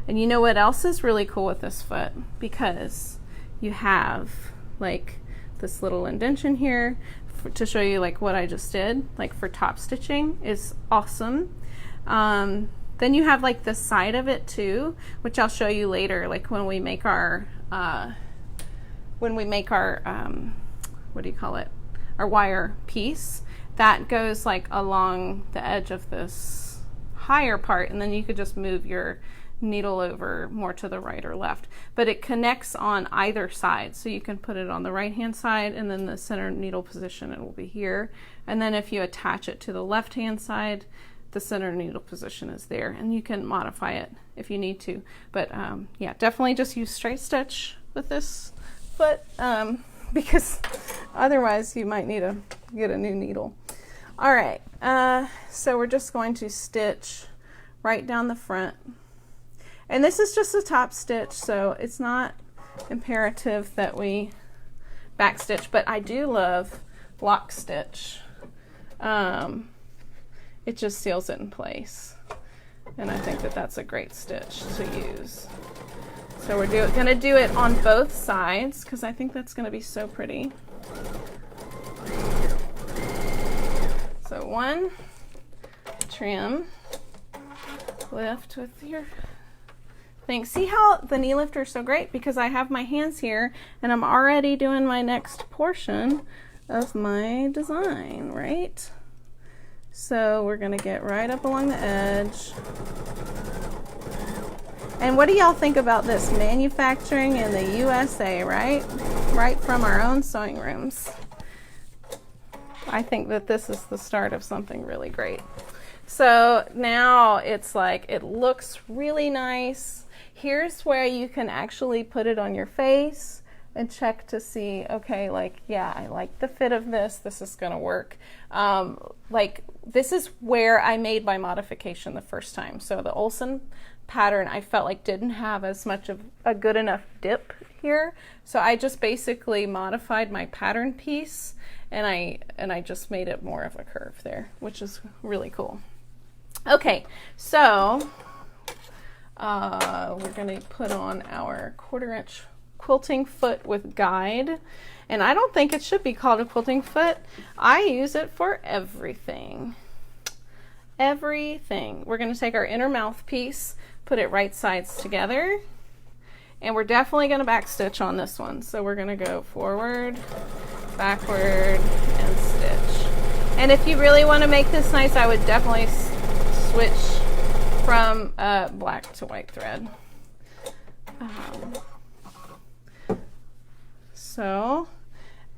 And you know what else is really cool with this foot? Because you have like this little indentation here to show you like what I just did, like for top stitching is awesome. Then you have like the side of it too, which I'll show you later, like when we make our what do you call it? Our wire piece that goes like along the edge of this higher part, and then you could just move your needle over more to the right or left, but it connects on either side, so you can put it on the right hand side, and then the center needle position, it will be here, and then if you attach it to the left hand side, the center needle position is there, and you can modify it if you need to, but yeah, definitely just use straight stitch with this foot because otherwise you might need to get a new needle. All right, so we're just going to stitch right down the front. And this is just a top stitch, so it's not imperative that we back stitch, but I do love lock stitch. It just seals it in place. And I think that that's a great stitch to use. So we're gonna do it on both sides because I think that's gonna be so pretty. So one, trim, lift with your thing. See how the knee lifter is so great? Because I have my hands here and I'm already doing my next portion of my design, right? So we're gonna get right up along the edge. And what do y'all think about this? Manufacturing in the USA, right? Right from our own sewing rooms. I think that this is the start of something really great. So now it's like, it looks really nice. Here's where you can actually put it on your face and check to see, okay, like, yeah, I like the fit of this. This is gonna work. Like, this is where I made my modification the first time. So the Olsen pattern I felt like didn't have as much of a good enough dip here. So I just basically modified my pattern piece and I just made it more of a curve there, which is really cool. Okay, so we're gonna put on our 1/4 inch quilting foot with guide, and I don't think it should be called a quilting foot. I use it for everything. Everything. We're going to take our inner mouth piece, put it right sides together, and we're definitely going to back stitch on this one. So we're going to go forward, backward, and stitch. And if you really want to make this nice, I would definitely switch from black to white thread.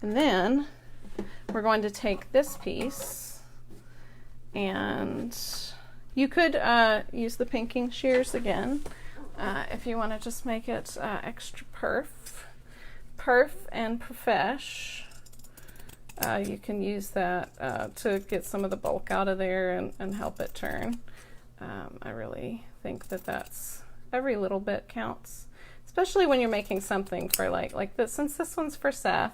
And then we're going to take this piece and You could use the pinking shears again if you want to just make it extra perf and profesh. You can use that to get some of the bulk out of there and help it turn. I really think that that's every little bit counts, especially when you're making something for like this. Since this one's for Seth,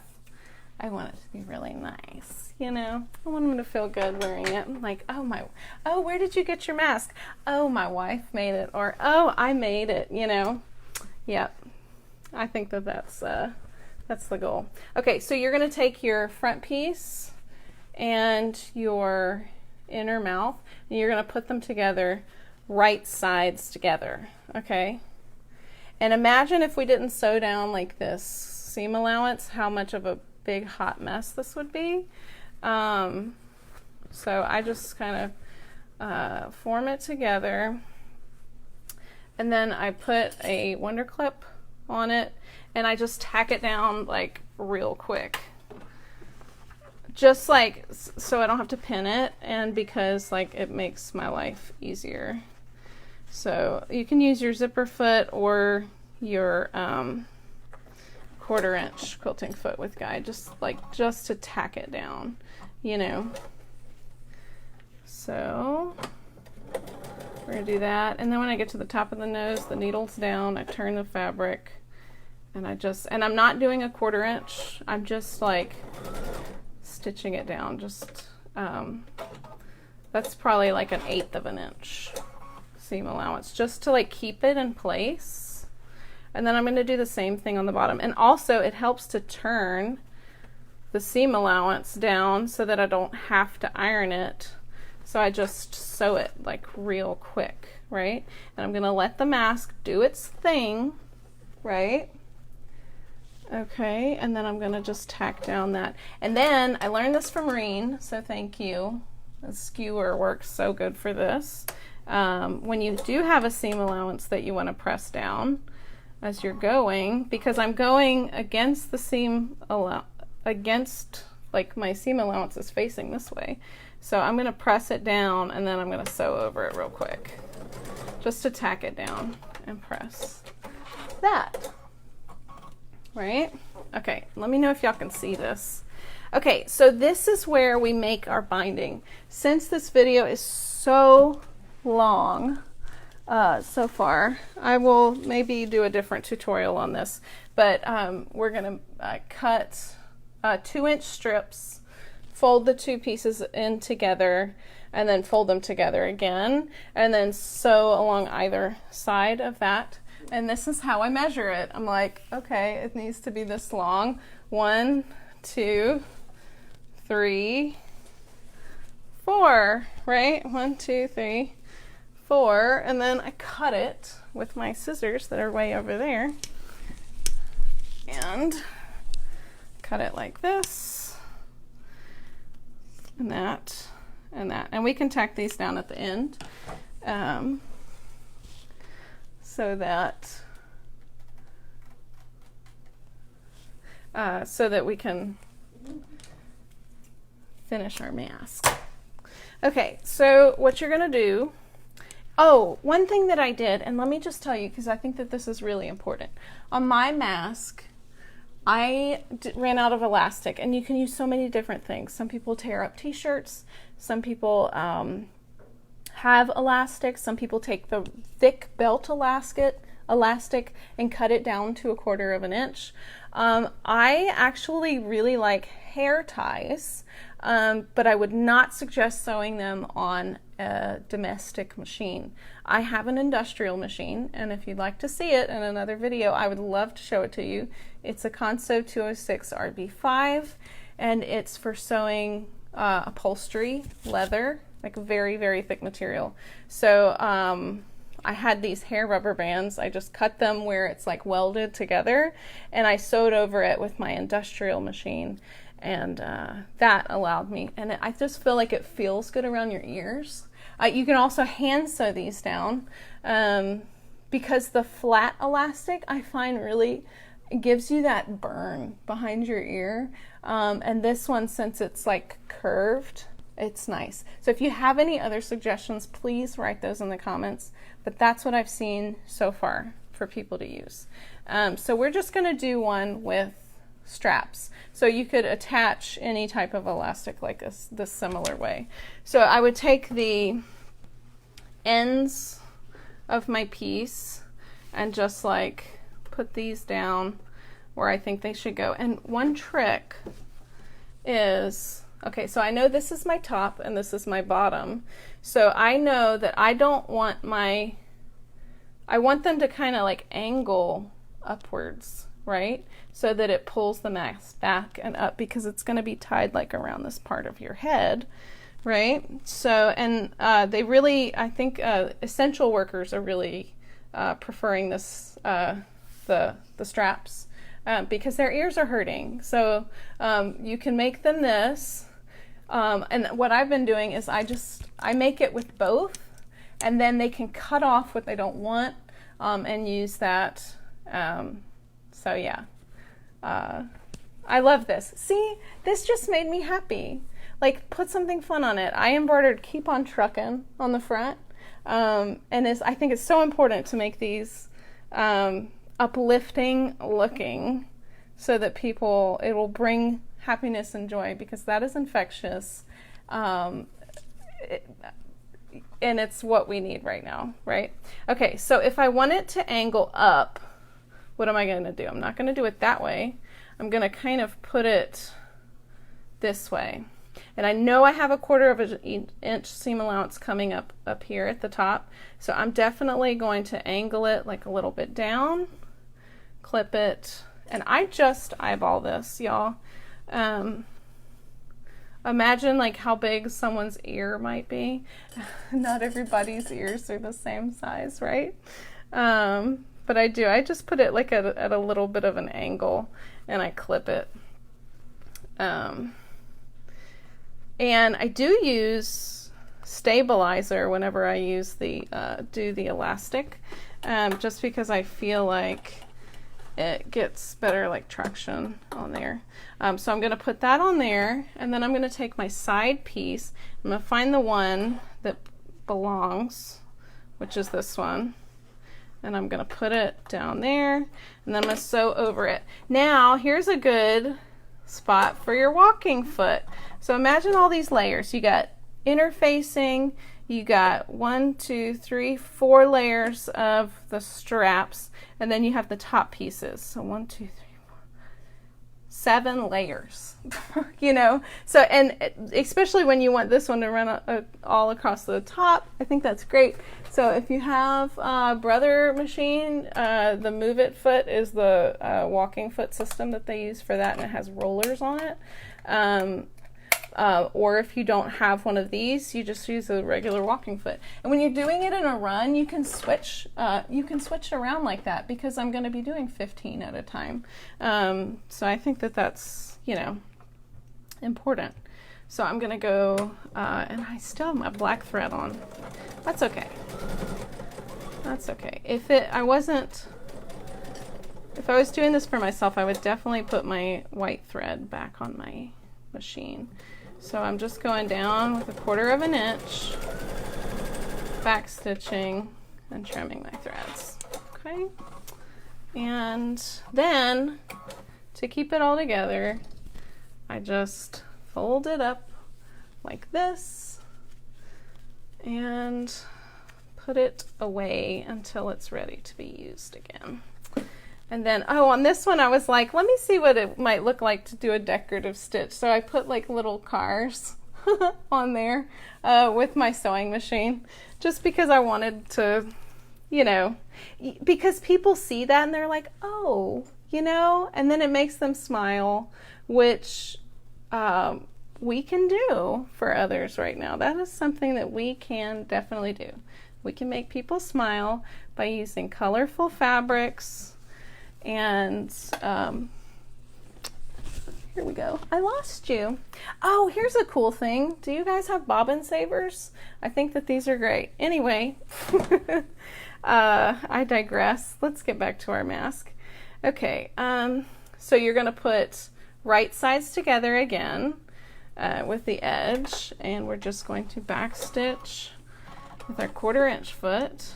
I want it to be really nice, you know. I want him to feel good wearing it. I'm like, oh, where did you get your mask? Oh, my wife made it, or oh, I made it, you know. Yep. I think that that's the goal. Okay, so you're going to take your front piece and your inner mouth, and you're going to put them together, right sides together, okay? And imagine if we didn't sew down like this seam allowance, how much of a big hot mess this would be. So I just kind of form it together, and then I put a Wonder Clip on it, and I just tack it down like real quick, just like so I don't have to pin it, and because like it makes my life easier. So you can use your zipper foot or your 1/4 inch quilting foot with guide, just to tack it down, you know. So we're gonna do that, and then when I get to the top of the nose, the needle's down, I turn the fabric, and I'm not doing a 1/4 inch, I'm just like stitching it down, just that's probably like 1/8 of an inch seam allowance, just to like keep it in place. And then I'm going to do the same thing on the bottom, and also it helps to turn the seam allowance down so that I don't have to iron it. So I just sew it like real quick, right? And I'm going to let the mask do its thing, right? Okay, and then I'm going to just tack down that. And then I learned this from Reen, so thank you. The skewer works so good for this. When you do have a seam allowance that you want to press down as you're going, because I'm going against the seam against, like, my seam allowance is facing this way. So I'm going to press it down, and then I'm going to sew over it real quick, just to tack it down and press that. Right? Okay, let me know if y'all can see this. Okay, so this is where we make our binding. Since this video is so long so far, I will maybe do a different tutorial on this, but we're gonna cut 2-inch strips, fold the two pieces in together, and then fold them together again, and then sew along either side of that. And this is how I measure it. I'm like, okay, it needs to be this long. 1, 2, 3, 4, right? 1, 2, 3, 4, and then I cut it with my scissors that are way over there, and cut it like this, and that, and that. And we can tack these down at the end. So that we can finish our mask. Okay, so what you're gonna do, oh, one thing that I did, and let me just tell you, because I think that this is really important. On my mask, I ran out of elastic, and you can use so many different things. Some people tear up t-shirts, some people have elastic, some people take the thick belt elastic and cut it down to 1/4 of an inch. I actually really like hair ties, but I would not suggest sewing them on a domestic machine. I have an industrial machine, and if you'd like to see it in another video, I would love to show it to you. It's a Conso 206 RB5, and it's for sewing upholstery, leather, like very, very thick material. So I had these hair rubber bands. I just cut them where it's like welded together, and I sewed over it with my industrial machine, and that allowed me, and I just feel like it feels good around your ears. You can also hand sew these down, because the flat elastic I find really gives you that burn behind your ear, and this one, since it's like curved, It's nice. So if you have any other suggestions, please write those in the comments. But that's what I've seen so far for people to use. So we're just going to do one with straps. So you could attach any type of elastic like this similar way. So I would take the ends of my piece and just like put these down where I think they should go. And one trick is, okay, so I know this is my top and this is my bottom. So I know that I don't want I want them to kind of like angle upwards, right? So that it pulls the mask back and up, because it's going to be tied like around this part of your head, right? So, and they really, I think essential workers are really preferring this, the straps, because their ears are hurting. So you can make them this. And what I've been doing is I make it with both, and then they can cut off what they don't want and use that. So yeah, I love this. See, this just made me happy. Like, put something fun on it. I embroidered "Keep on Truckin'" on the front, and I think it's so important to make these uplifting looking, so that it will bring happiness and joy, because that is infectious, and it's what we need right now, right? Okay, so if I want it to angle up, what am I going to do? I'm not going to do it that way. I'm going to kind of put it this way. And I know I have a 1/4 inch seam allowance coming up here at the top, so I'm definitely going to angle it like a little bit down, clip it, and I just eyeball this, y'all. Imagine like how big someone's ear might be. Not everybody's ears are the same size, right? But I just put it like at a little bit of an angle, and I clip it. And I do use stabilizer whenever I use do the elastic, just because I feel like it gets better like traction on there. So I'm going to put that on there, and then I'm going to take my side piece. I'm going to find the one that belongs, which is this one, and I'm going to put it down there, and then I'm going to sew over it. Now here's a good spot for your walking foot. So imagine all these layers. You got interfacing, you got 1, 2, 3, 4 layers of the straps, and then you have the top pieces. So 1, 2, 3, 4, 7 layers, you know? So, and especially when you want this one to run all across the top, I think that's great. So if you have a Brother machine, the Move It Foot is the walking foot system that they use for that, and it has rollers on it. Or if you don't have one of these, you just use a regular walking foot. And when you're doing it in a run, you can switch around like that, because I'm going to be doing 15 at a time. So I think that that's, you know, important. So I'm going to go, and I still have my black thread on. That's okay. That's okay. If I was doing this for myself, I would definitely put my white thread back on my machine. So I'm just going down with 1/4 inch, back stitching and trimming my threads. Okay. And then to keep it all together, I just fold it up like this and put it away until it's ready to be used again. And then, on this one, I was like, let me see what it might look like to do a decorative stitch. So I put like little cars on there with my sewing machine, just because I wanted to, you know, because people see that and they're like, oh, you know, and then it makes them smile, which we can do for others right now. That is something that we can definitely do. We can make people smile by using colorful fabrics. And here we go. I lost you. Oh, here's a cool thing. Do you guys have bobbin savers? I think that these are great. Anyway, I digress. Let's get back to our mask. Okay, so you're going to put right sides together again. with the edge, and we're just going to back stitch with our 1/4 inch foot.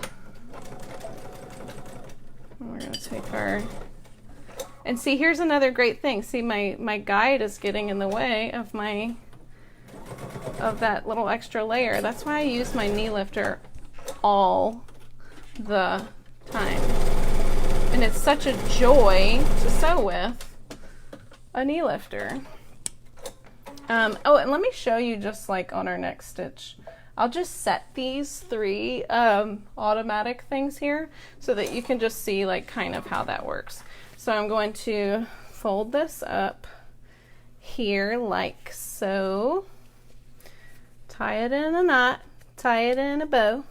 And we're going to take our, and see, here's another great thing. See, my guide is getting in the way of that little extra layer. That's why I use my knee lifter all the time. And it's such a joy to sew with a knee lifter. Oh, and let me show you just like on our next stitch. I'll just set these 3 automatic things here so that you can just see like kind of how that works. So I'm going to fold this up here like so, tie it in a knot, tie it in a bow,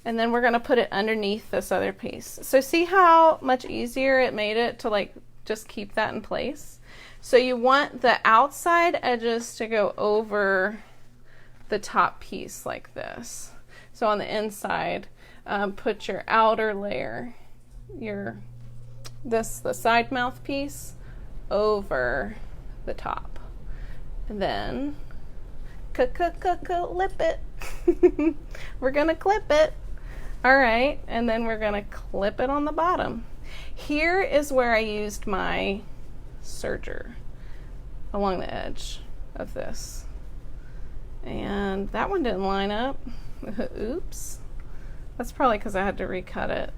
and then we're going to put it underneath this other piece. So see how much easier it made it to like just keep that in place? So you want the outside edges to go over the top piece like this. So on the inside, put your outer layer, the side mouth piece over the top, and then clip it. We're gonna clip it. All right, and then we're gonna clip it on the bottom. Here is where I used my serger along the edge of this. And that one didn't line up. Oops. That's probably because I had to recut it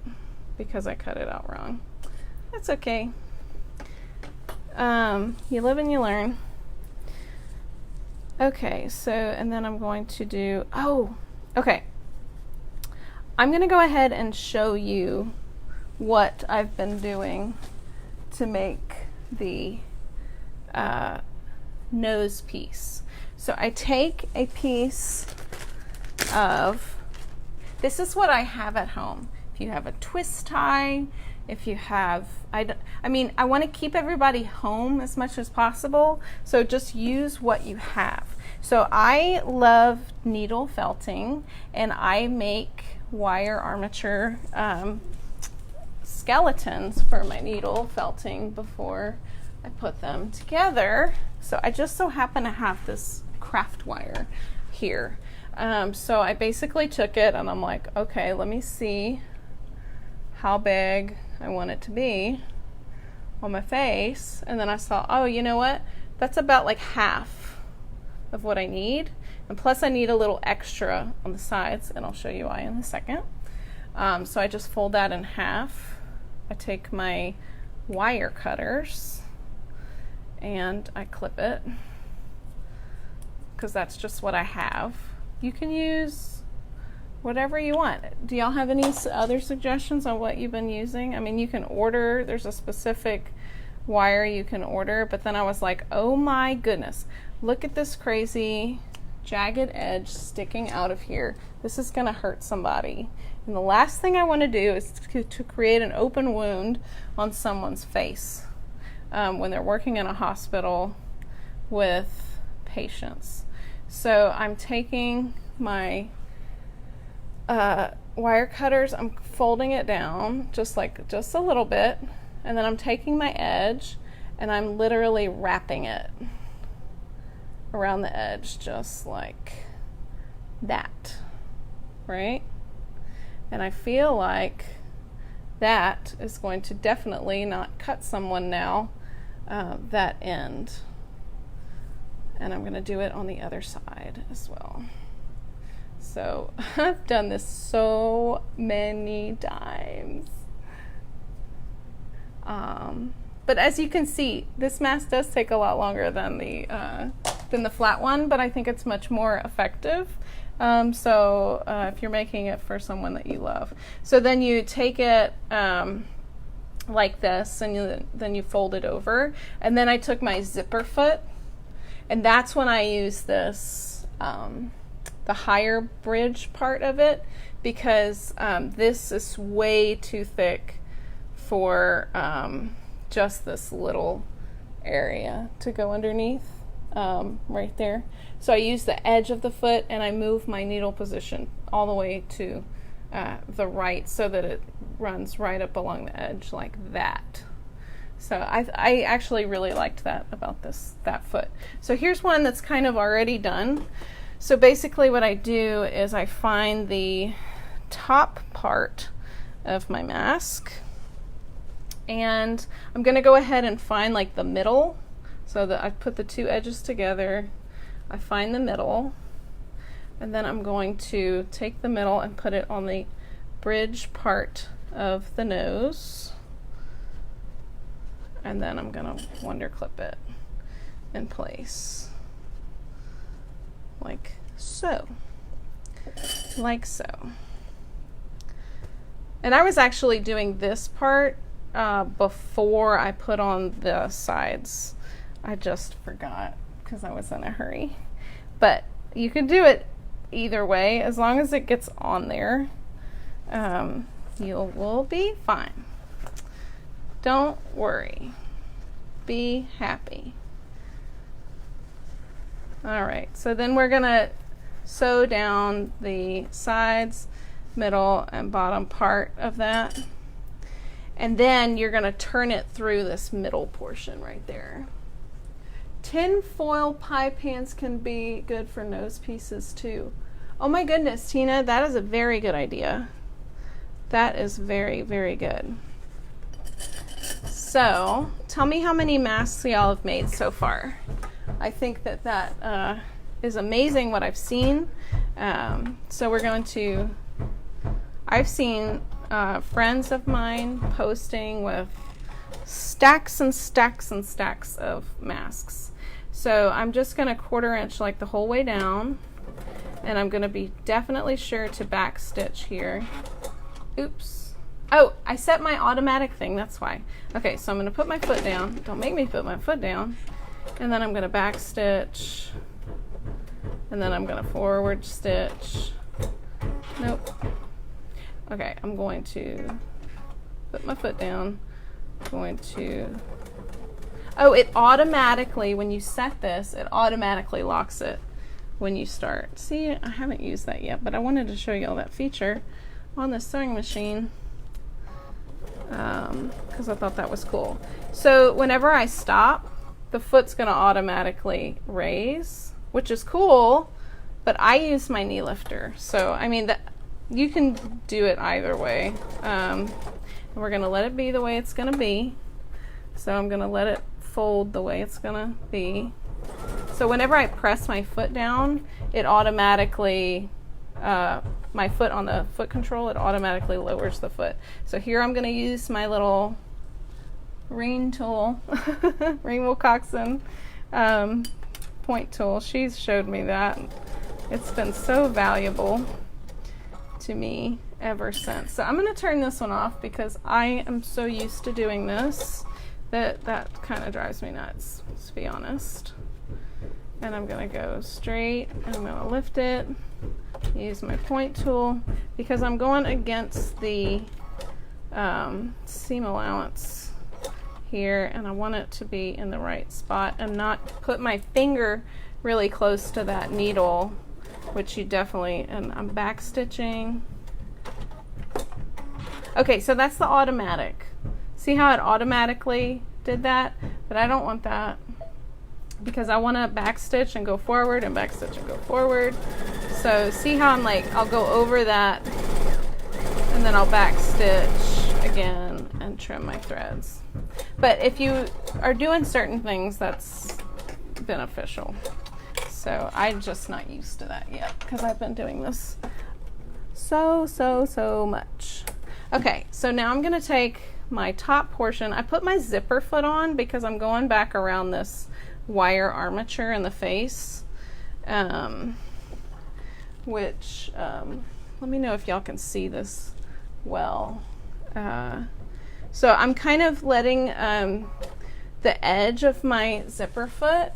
because I cut it out wrong. That's okay. You live and you learn. Okay, so, and then I'm going to do, okay. I'm going to go ahead and show you what I've been doing to make the nose piece. So I take a piece of, this is what I have at home. If you have a twist tie, if you have, I want to keep everybody home as much as possible, so just use what you have. So I love needle felting, and I make wire armature skeletons for my needle felting before I put them together. So I just so happen to have this craft wire here. So I basically took it and I'm like, okay, let me see how big I want it to be on my face. And then I saw, oh, you know what? That's about like half of what I need. And plus I need a little extra on the sides, and I'll show you why in a second. So I just fold that in half. I take my wire cutters and I clip it, because that's just what I have. You can use whatever you want. Do y'all have any other suggestions on what you've been using? I mean, you can order, there's a specific wire you can order, but then I was like, oh my goodness, look at this crazy jagged edge sticking out of here. This is gonna hurt somebody. And the last thing I want to do is to create an open wound on someone's face when they're working in a hospital with patients. So I'm taking my wire cutters, I'm folding it down just a little bit, and then I'm taking my edge and I'm literally wrapping it around the edge just like that, right? And I feel like that is going to definitely not cut someone now, that end. And I'm going to do it on the other side as well. So I've done this so many times. But as you can see, this mask does take a lot longer than the flat one, but I think it's much more effective. So if you're making it for someone that you love. So then you take it like this, and then you fold it over. And then I took my zipper foot, and that's when I use this, the higher bridge part of it, because this is way too thick for just this little area to go underneath. Right there. So I use the edge of the foot and I move my needle position all the way to the right so that it runs right up along the edge like that. So I actually really liked that about that foot. So here's one that's kind of already done. So basically what I do is I find the top part of my mask, and I'm going to go ahead and find like the middle, so that I put the two edges together. I find the middle, and then I'm going to take the middle and put it on the bridge part of the nose, and then I'm going to wonder clip it in place like so. Like so. And I was actually doing this part before I put on the sides. I just forgot because I was in a hurry. But you can do it either way. As long as it gets on there, you will be fine. Don't worry. Be happy. All right, so then we're gonna sew down the sides, middle, and bottom part of that. And then you're gonna turn it through this middle portion right there. Tin foil pie pans can be good for nose pieces too. Oh my goodness, Tina, that is a very good idea. That is very, very good. So, tell me how many masks y'all have made so far. I think that is amazing what I've seen. So we're going to, I've seen friends of mine posting with stacks and stacks and stacks of masks. So I'm just going to 1/4 inch like the whole way down, and I'm going to be definitely sure to back stitch here. Oops. Oh, I set my automatic thing, that's why. Okay, so I'm going to put my foot down. Don't make me put my foot down. And then I'm going to back stitch, and then I'm going to forward stitch. Nope. Okay, I'm going to put my foot down. I'm going to, oh, it automatically, when you set this, it automatically locks it when you start. See, I haven't used that yet, but I wanted to show you all that feature on the sewing machine because I thought that was cool. So whenever I stop, the foot's going to automatically raise, which is cool, but I use my knee lifter. So, I mean, you can do it either way. And we're going to let it be the way it's going to be. So I'm going to let it fold the way it's going to be. So whenever I press my foot down, it automatically, my foot on the foot control, it automatically lowers the foot. So here I'm going to use my little Rain tool, Rain Wilcoxon point tool. She's showed me that. It's been so valuable to me ever since. So I'm going to turn this one off because I am so used to doing this that kind of drives me nuts, to be honest. And I'm going to go straight, and I'm going to lift it, use my point tool, because I'm going against the seam allowance here, and I want it to be in the right spot and not put my finger really close to that needle, which you definitely, and I'm back stitching. Okay, so that's the automatic. See how it automatically did that? But I don't want that because I want to back stitch and go forward and back stitch and go forward. So see how I'm like, I'll go over that and then I'll back stitch again and trim my threads. But if you are doing certain things, that's beneficial. So I'm just not used to that yet because I've been doing this so much. Okay, so now I'm going to take my top portion. I put my zipper foot on because I'm going back around this wire armature in the face, which, let me know if y'all can see this well. So I'm kind of letting the edge of my zipper foot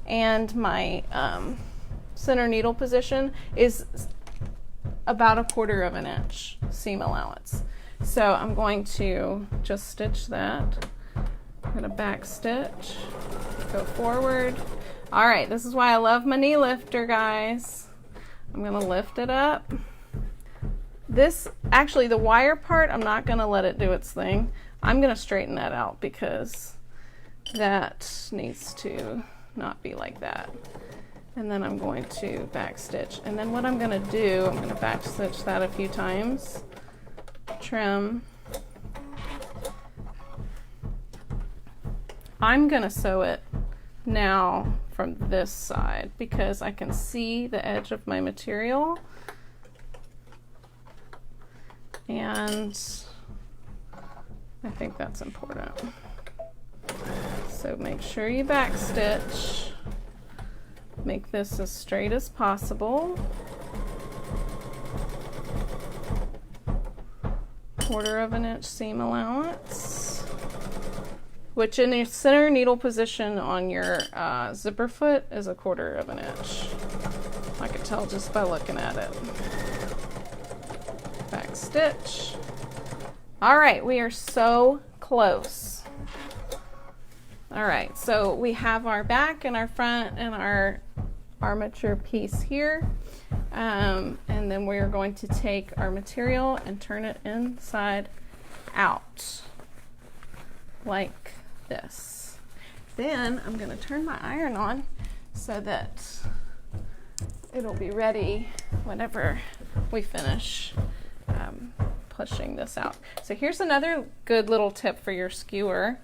and my center needle position is about 1/4 inch seam allowance. So I'm going to just stitch that. I'm going to back stitch, go forward. All right, this is why I love my knee lifter, guys. I'm going to lift it up. This, actually the wire part, I'm not going to let it do its thing. I'm going to straighten that out because that needs to not be like that. And then I'm going to back stitch. And then what I'm going to do, I'm going to back stitch that a few times, trim. I'm going to sew it now from this side because I can see the edge of my material, and I think that's important. So make sure you back stitch. Make this as straight as possible. 1/4 inch seam allowance, which in your center needle position on your zipper foot is 1/4 inch. I could tell just by looking at it. Back stitch. All right, we are so close. All right, so we have our back and our front and our armature piece here. And then we are going to take our material and turn it inside out like this. Then I'm going to turn my iron on so that it'll be ready whenever we finish pushing this out. So here's another good little tip for your skewer.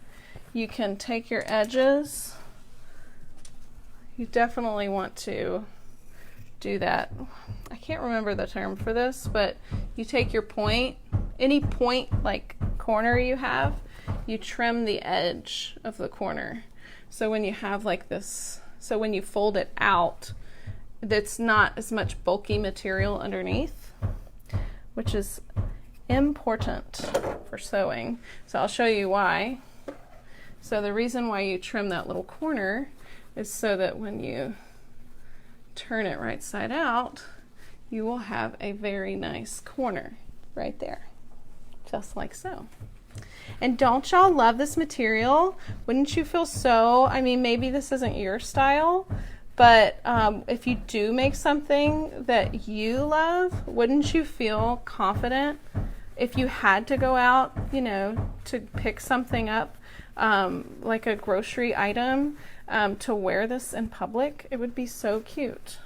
You can take your edges. You definitely want to do that. I can't remember the term for this, but you take your point, any point like corner you have, you trim the edge of the corner. So when you have like this, so when you fold it out, that's not as much bulky material underneath, which is important for sewing. So I'll show you why. So the reason why you trim that little corner is so that when you turn it right side out, you will have a very nice corner right there, just like so. And don't y'all love this material? Wouldn't you feel so, I mean, maybe this isn't your style, but if you do make something that you love, wouldn't you feel confident if you had to go out, you know, to pick something up, like a grocery item, to wear this in public? It would be so cute,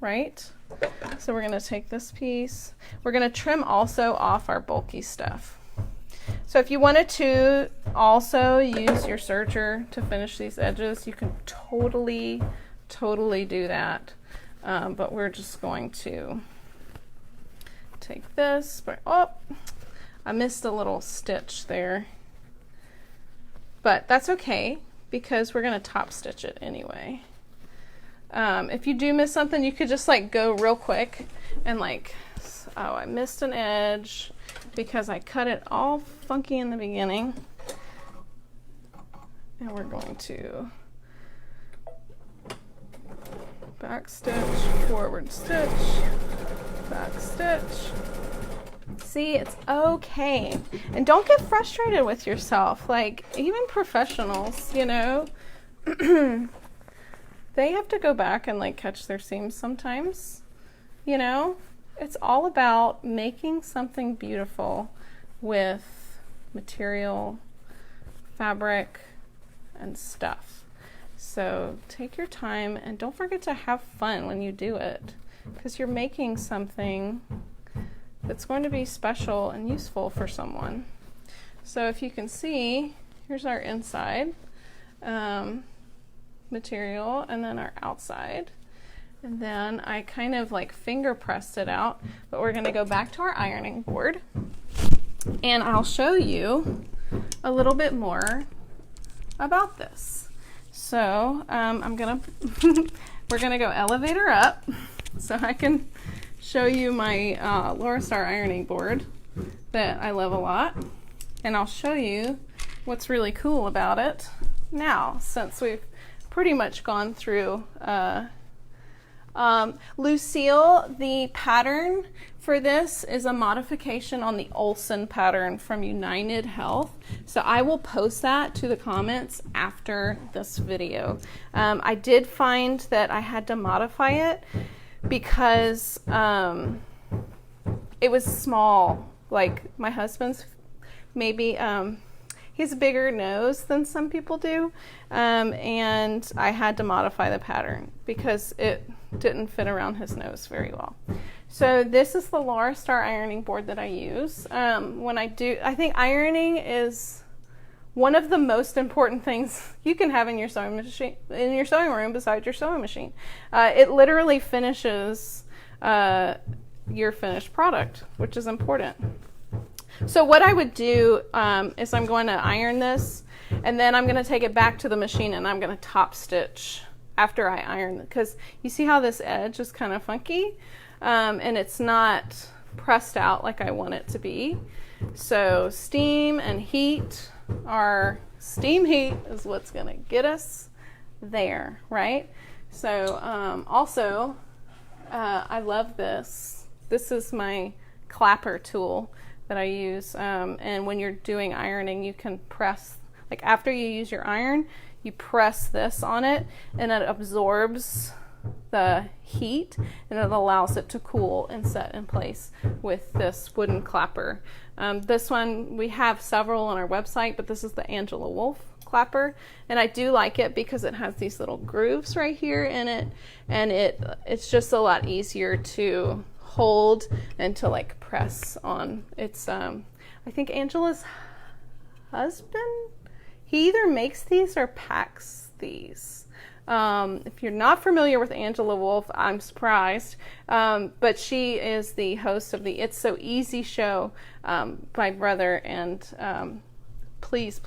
right? So we're going to take this piece. We're going to trim also off our bulky stuff. So if you wanted to also use your serger to finish these edges, you can totally do that. But we're just going to take this, but oh, I missed a little stitch there. But that's okay because we're going to top stitch it anyway. If you do miss something, you could just like go real quick and like, oh, I missed an edge because I cut it all funky in the beginning. And we're going to back stitch, forward stitch, back stitch. See, it's okay. And don't get frustrated with yourself. Like, even professionals, you know, they have to go back and like catch their seams sometimes, you know. It's all about making something beautiful with material, fabric, and stuff. So take your time and don't forget to have fun when you do it, because you're making something that's going to be special and useful for someone. So if you can see, here's our inside material and then our outside. And then I kind of like finger pressed it out, but we're going to go back to our ironing board and I'll show you a little bit more about this. So we're gonna go elevator up so I can show you my Laura Star ironing board that I love a lot, and I'll show you what's really cool about it now, since we've pretty much gone through Lucille. The pattern for this is a modification on the Olsen pattern from United Health. So I will post that to the comments after this video. I did find that I had to modify it because it was small. Like my husband's maybe he has a bigger nose than some people do, and I had to modify the pattern because it didn't fit around his nose very well. So this is the Laura Star ironing board that I use. I think ironing is one of the most important things you can have in your sewing machine, in your sewing room, besides your sewing machine. It literally finishes your finished product, which is important. So what I would do is I'm going to iron this, and then I'm going to take it back to the machine and I'm going to top stitch after I iron it, because you see how this edge is kind of funky, and it's not pressed out like I want it to be. So steam and heat steam heat is what's going to get us there, right? So also, I love this. This is my clapper tool that I use, and when you're doing ironing, you can press, like after you use your iron, you press this on it and it absorbs the heat and it allows it to cool and set in place with this wooden clapper. This one, we have several on our website, but this is the Angela Wolf clapper, and I do like it because it has these little grooves right here in it, and it's just a lot easier to hold and to like press on. It's I think Angela's husband, he either makes these or packs these. If you're not familiar with Angela Wolf, I'm surprised, but she is the host of the It's So Easy show, my brother, and please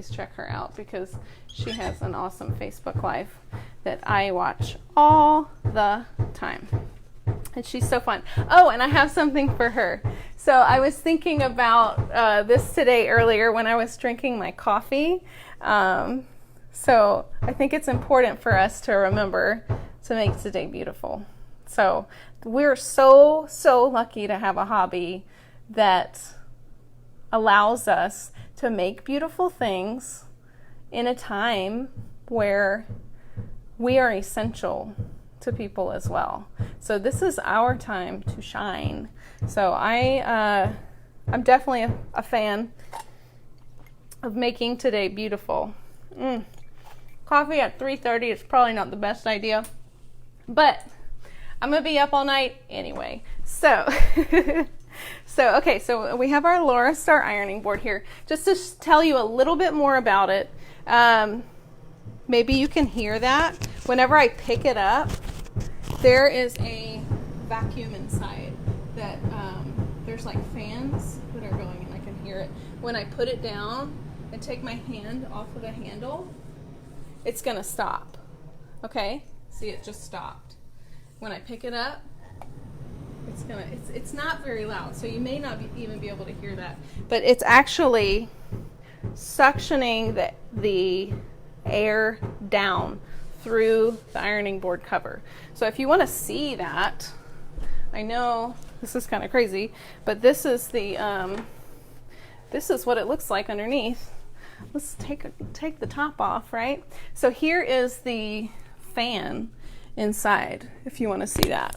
check her out because she has an awesome Facebook Live that I watch all the time. And she's so fun. Oh, and I have something for her. So I was thinking about this today earlier when I was drinking my coffee. So I think it's important for us to remember to make today beautiful. So we're so lucky to have a hobby that allows us to make beautiful things in a time where we are essential to people as well. So this is our time to shine. So I'm definitely a fan of making today beautiful. Coffee at 3:30 is probably not the best idea, but I'm gonna be up all night anyway. So okay, so we have our Laura Star ironing board here. Just to tell you a little bit more about it, maybe you can hear that. Whenever I pick it up, there is a vacuum inside that there's like fans that are going, and I can hear it. When I put it down and take my hand off of the handle, it's gonna stop. Okay, see, it just stopped. When I pick it up, it's not very loud, so you may not even be able to hear that, but it's actually suctioning the air down through the ironing board cover. So if you want to see that, I know this is kind of crazy, but this is what it looks like underneath. Let's take the top off, right? So here is the fan inside, if you want to see that.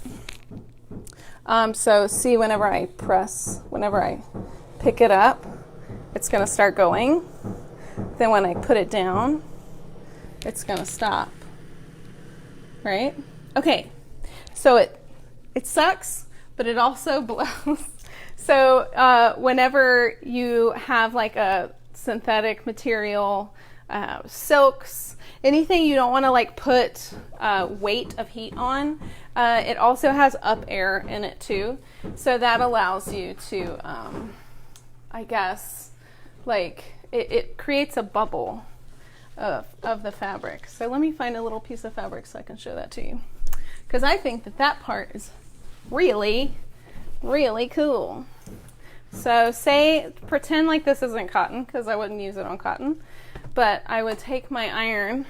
So see, whenever I pick it up, it's going to start going. Then when I put it down, it's going to stop, right? Okay, so it sucks, but it also blows. So whenever you have like a synthetic material, silks, anything you don't want to like put weight of heat on, it also has up air in it too, so that allows you to I guess like it creates a bubble of the fabric. So let me find a little piece of fabric so I can show that to you, because I think that part is really cool. So pretend like this isn't cotton, because I wouldn't use it on cotton, but I would take my iron,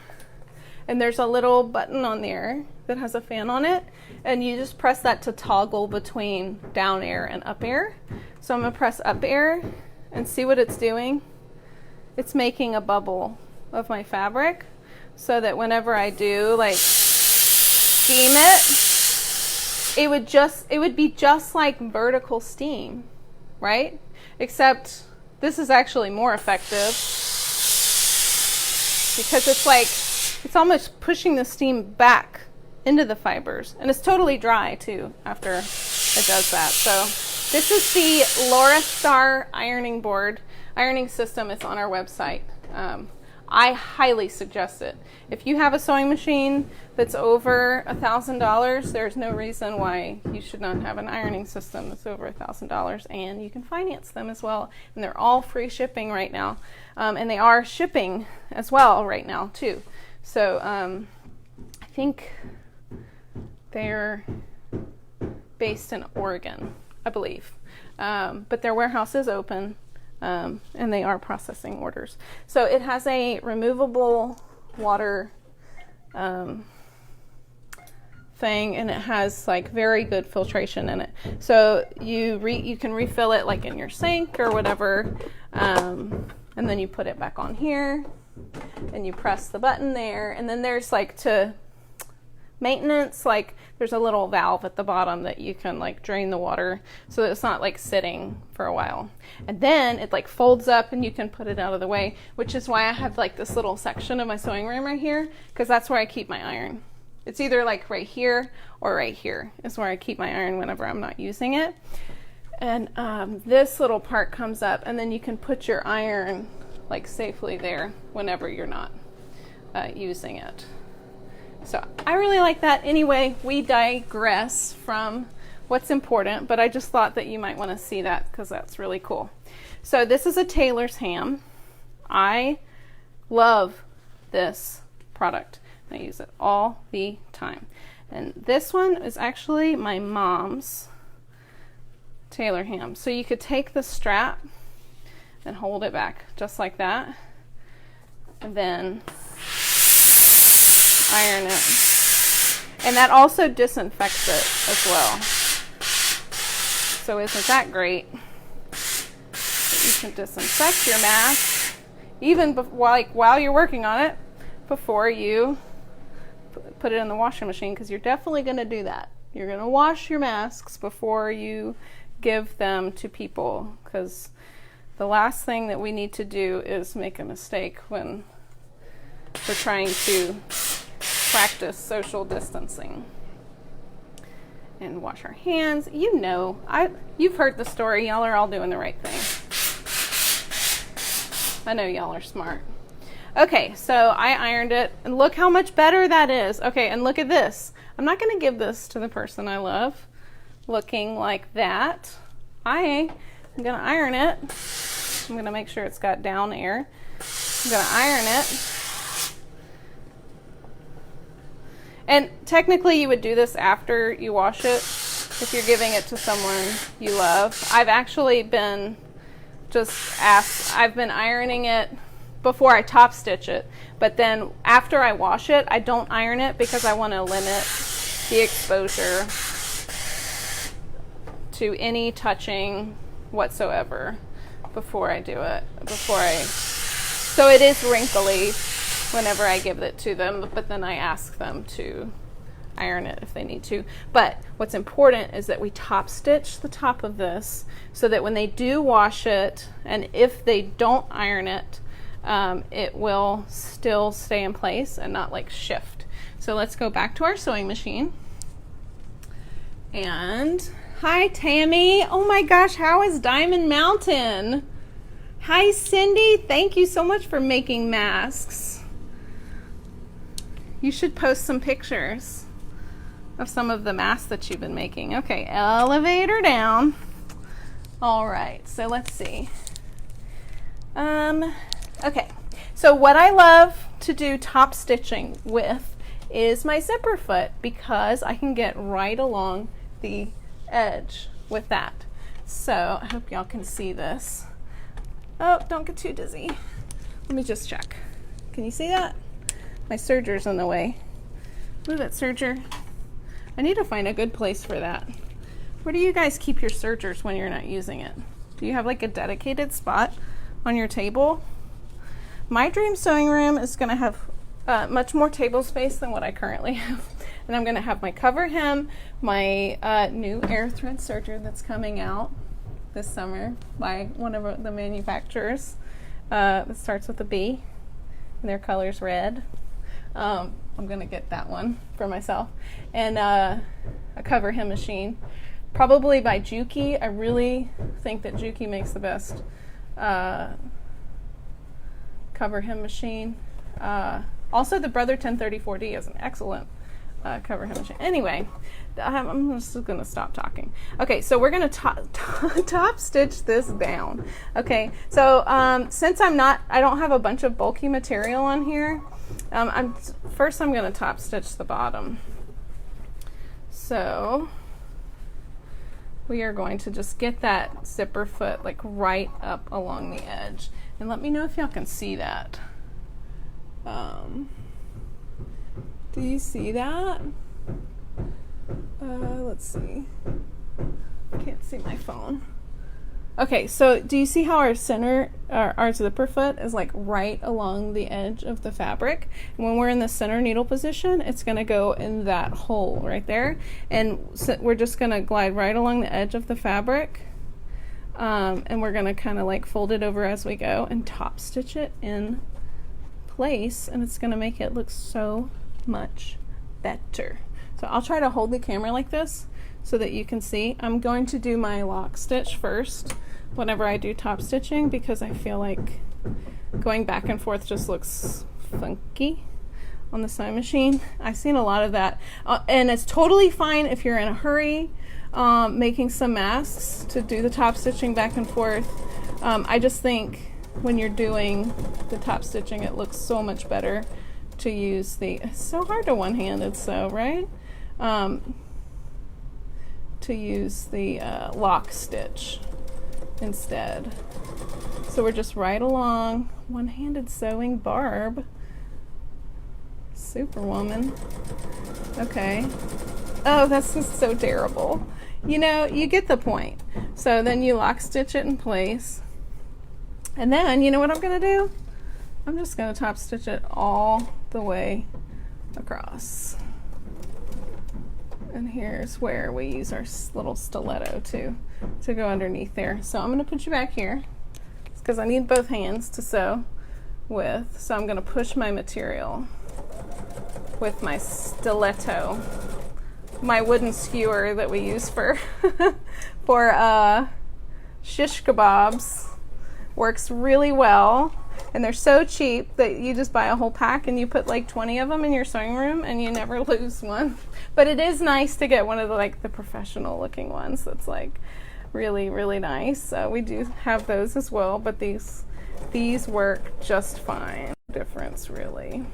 and there's a little button on there that has a fan on it, and you just press that to toggle between down air and up air. So I'm going to press up air and see what it's doing. It's making a bubble of my fabric so that whenever I do like steam it would be just like vertical steam, right? Except this is actually more effective because it's almost pushing the steam back into the fibers, and it's totally dry too after it does that. So this is the Laura Star ironing system. It's on our website. I highly suggest it. If you have a sewing machine that's over $1,000, there's no reason why you should not have an ironing system that's over $1,000, and you can finance them as well. And they're all free shipping right now, and they are shipping as well right now too. So I think they're based in Oregon, I believe, but their warehouse is open. And they are processing orders. So it has a removable water thing, and it has like very good filtration in it. So you can refill it like in your sink or whatever, and then you put it back on here, and you press the button there, and then there's like to maintenance, like there's a little valve at the bottom that you can like drain the water so that it's not like sitting for a while. And then it like folds up and you can put it out of the way, which is why I have like this little section of my sewing room right here, because that's where I keep my iron. It's either like right here or right here is where I keep my iron whenever I'm not using it. And this little part comes up, and then you can put your iron like safely there whenever you're not using it. So I really like that. Anyway, we digress from what's important, but I just thought that you might want to see that because that's really cool. So this is a tailor's ham. I love this product. I use it all the time. And this one is actually my mom's tailor ham. So you could take the strap and hold it back just like that, and then iron it. And that also disinfects it as well. So isn't that great? You can disinfect your mask even while you're working on it before you put it in the washing machine, because you're definitely going to do that. You're going to wash your masks before you give them to people, because the last thing that we need to do is make a mistake when we're trying to practice social distancing. And wash our hands. You've heard the story. Y'all are all doing the right thing. I know y'all are smart. Okay, so I ironed it, and look how much better that is. Okay, and look at this. I'm not going to give this to the person I love looking like that. I'm going to iron it. I'm going to make sure it's got down air. I'm going to iron it. And technically you would do this after you wash it if you're giving it to someone you love. I've actually been I've been ironing it before I top stitch it, but then after I wash it, I don't iron it because I want to limit the exposure to any touching whatsoever before I do it. So it is wrinkly whenever I give it to them, but then I ask them to iron it if they need to. But what's important is that we top stitch the top of this so that when they do wash it, and if they don't iron it, it will still stay in place and not like shift. So let's go back to our sewing machine. And hi Tammy. Oh my gosh, how is Diamond Mountain? Hi Cindy, thank you so much for making masks. You should post some pictures of some of the masks that you've been making. Okay, elevator down. All right, so let's see. Okay, so what I love to do top stitching with is my zipper foot, because I can get right along the edge with that. So I hope y'all can see this. Oh, don't get too dizzy. Let me just check. Can you see that? My serger's in the way. Move it, serger. I need to find a good place for that. Where do you guys keep your sergers when you're not using it? Do you have like a dedicated spot on your table? My dream sewing room is going to have much more table space than what I currently have. And I'm going to have my cover hem, my new air thread serger that's coming out this summer by one of the manufacturers that starts with a B. Their color's red. I'm gonna get that one for myself. And a cover hem machine, probably by Juki. I really think that Juki makes the best cover hem machine. Also, the Brother 1034D is an excellent cover hem machine. Anyway, I'm just gonna stop talking. Okay, so we're gonna top stitch this down. Okay, so since I don't have a bunch of bulky material on here, first I'm gonna top stitch the bottom. So we are going to just get that zipper foot like right up along the edge, and let me know if y'all can see that. Do you see that? Let's see. Can't see my phone. Okay, so do you see how our zipper foot is like right along the edge of the fabric? And when we're in the center needle position, it's gonna go in that hole right there. And so we're just gonna glide right along the edge of the fabric. And we're gonna kind of like fold it over as we go and top stitch it in place. And it's gonna make it look so much better. So I'll try to hold the camera like this so that you can see. I'm going to do my lock stitch first whenever I do top stitching, because I feel like going back and forth just looks funky on the sewing machine. I've seen a lot of that, and it's totally fine if you're in a hurry making some masks to do the top stitching back and forth. I just think when you're doing the top stitching, it looks so much better to use it's so hard to one-handed sew, right? To use the lock stitch instead. So we're just right along, one-handed sewing Barb. Superwoman. Okay. Oh, that's just so terrible. You know, you get the point. So then you lock stitch it in place. And then, you know what I'm gonna do? I'm just gonna top stitch it all the way across. And here's where we use our little stiletto to go underneath there. So I'm going to put you back here because I need both hands to sew with. So I'm going to push my material with my stiletto, my wooden skewer that we use for shish kebabs. Works really well. And they're so cheap that you just buy a whole pack and you put like 20 of them in your sewing room and you never lose one. But it is nice to get one of the professional looking ones that's like really, really nice. We do have those as well, but these work just fine. No difference really,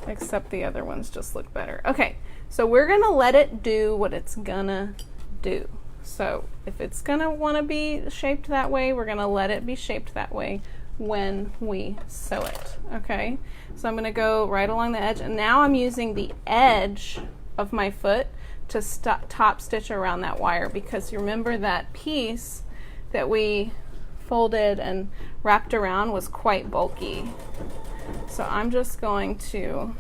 except the other ones just look better. Okay, so we're gonna let it do what it's gonna do. So if it's gonna wanna be shaped that way, we're gonna let it be shaped that way when we sew it. Okay, so I'm going to go right along the edge, and now I'm using the edge of my foot to top stitch around that wire, because you remember that piece that we folded and wrapped around was quite bulky. So I'm just going to,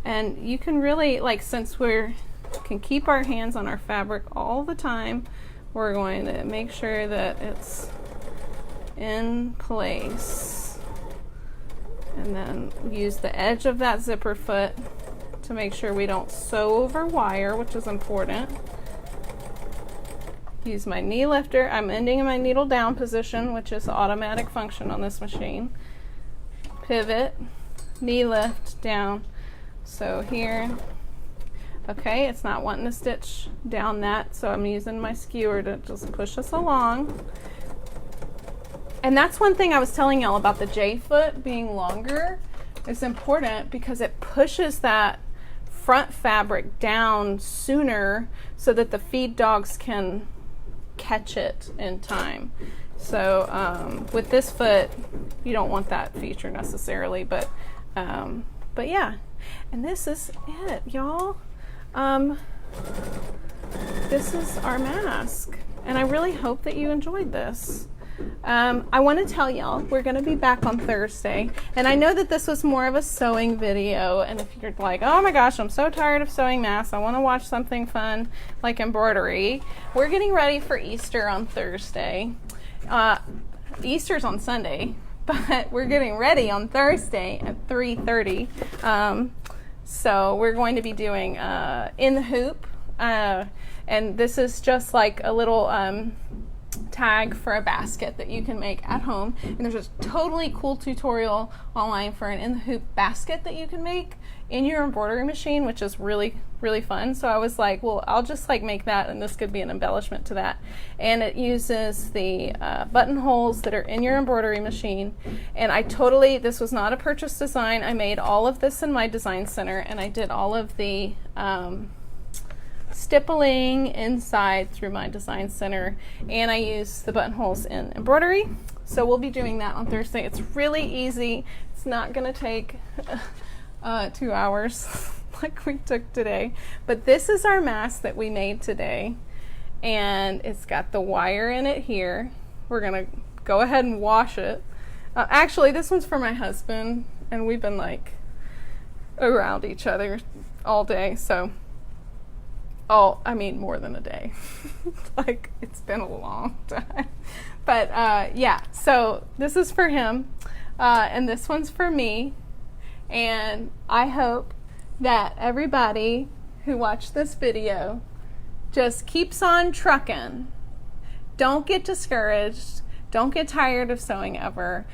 and you can really, since we can keep our hands on our fabric all the time, we're going to make sure that it's in place, and then use the edge of that zipper foot to make sure we don't sew over wire, which is important. Use my knee lifter. I'm ending in my needle down position, which is the automatic function on this machine. Pivot, knee lift, down. So here, okay, it's not wanting to stitch down that, so I'm using my skewer to just push us along. And that's one thing I was telling y'all about the J foot being longer. It's important because it pushes that front fabric down sooner so that the feed dogs can catch it in time. So with this foot, you don't want that feature necessarily, but yeah. And this is it, y'all. This is our mask, and I really hope that you enjoyed this. I want to tell y'all we're going to be back on Thursday, and I know that this was more of a sewing video, and if you're like, oh my gosh, I'm so tired of sewing masks, I want to watch something fun like embroidery, we're getting ready for Easter on Thursday. Easter's on Sunday, but we're getting ready on Thursday at 3:30. So we're going to be doing in the hoop, and this is just like a little tag for a basket that you can make at home. And there's a totally cool tutorial online for an in the hoop basket that you can make in your embroidery machine, which is really fun. So I was like, well, I'll just like make that, and this could be an embellishment to that. And it uses the buttonholes that are in your embroidery machine. And this was not a purchase design. I made all of this in my design center, and I did all of the stippling inside through my design center, and I used the buttonholes in embroidery. So we'll be doing that on Thursday. It's really easy. It's not going to take 2 hours like we took today, but this is our mask that we made today, and it's got the wire in it here. We're gonna go ahead and wash it. Actually, this one's for my husband, and we've been like around each other all day, so I mean more than a day. Like, it's been a long time. But yeah, so this is for him, and this one's for me. And I hope that everybody who watched this video just keeps on trucking. Don't get discouraged. Don't get tired of sewing ever.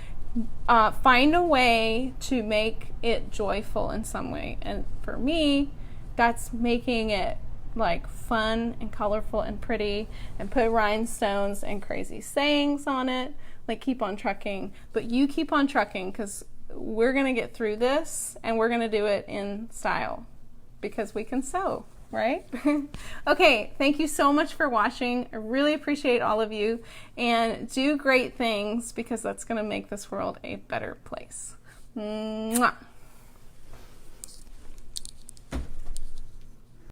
Find a way to make it joyful in some way. And for me, that's making it like fun and colorful and pretty, and put rhinestones and crazy sayings on it. Like, keep on trucking. But you keep on trucking, because we're going to get through this, and we're going to do it in style, because we can sew, right? Okay, thank you so much for watching. I really appreciate all of you, and do great things, because that's going to make this world a better place. Mwah.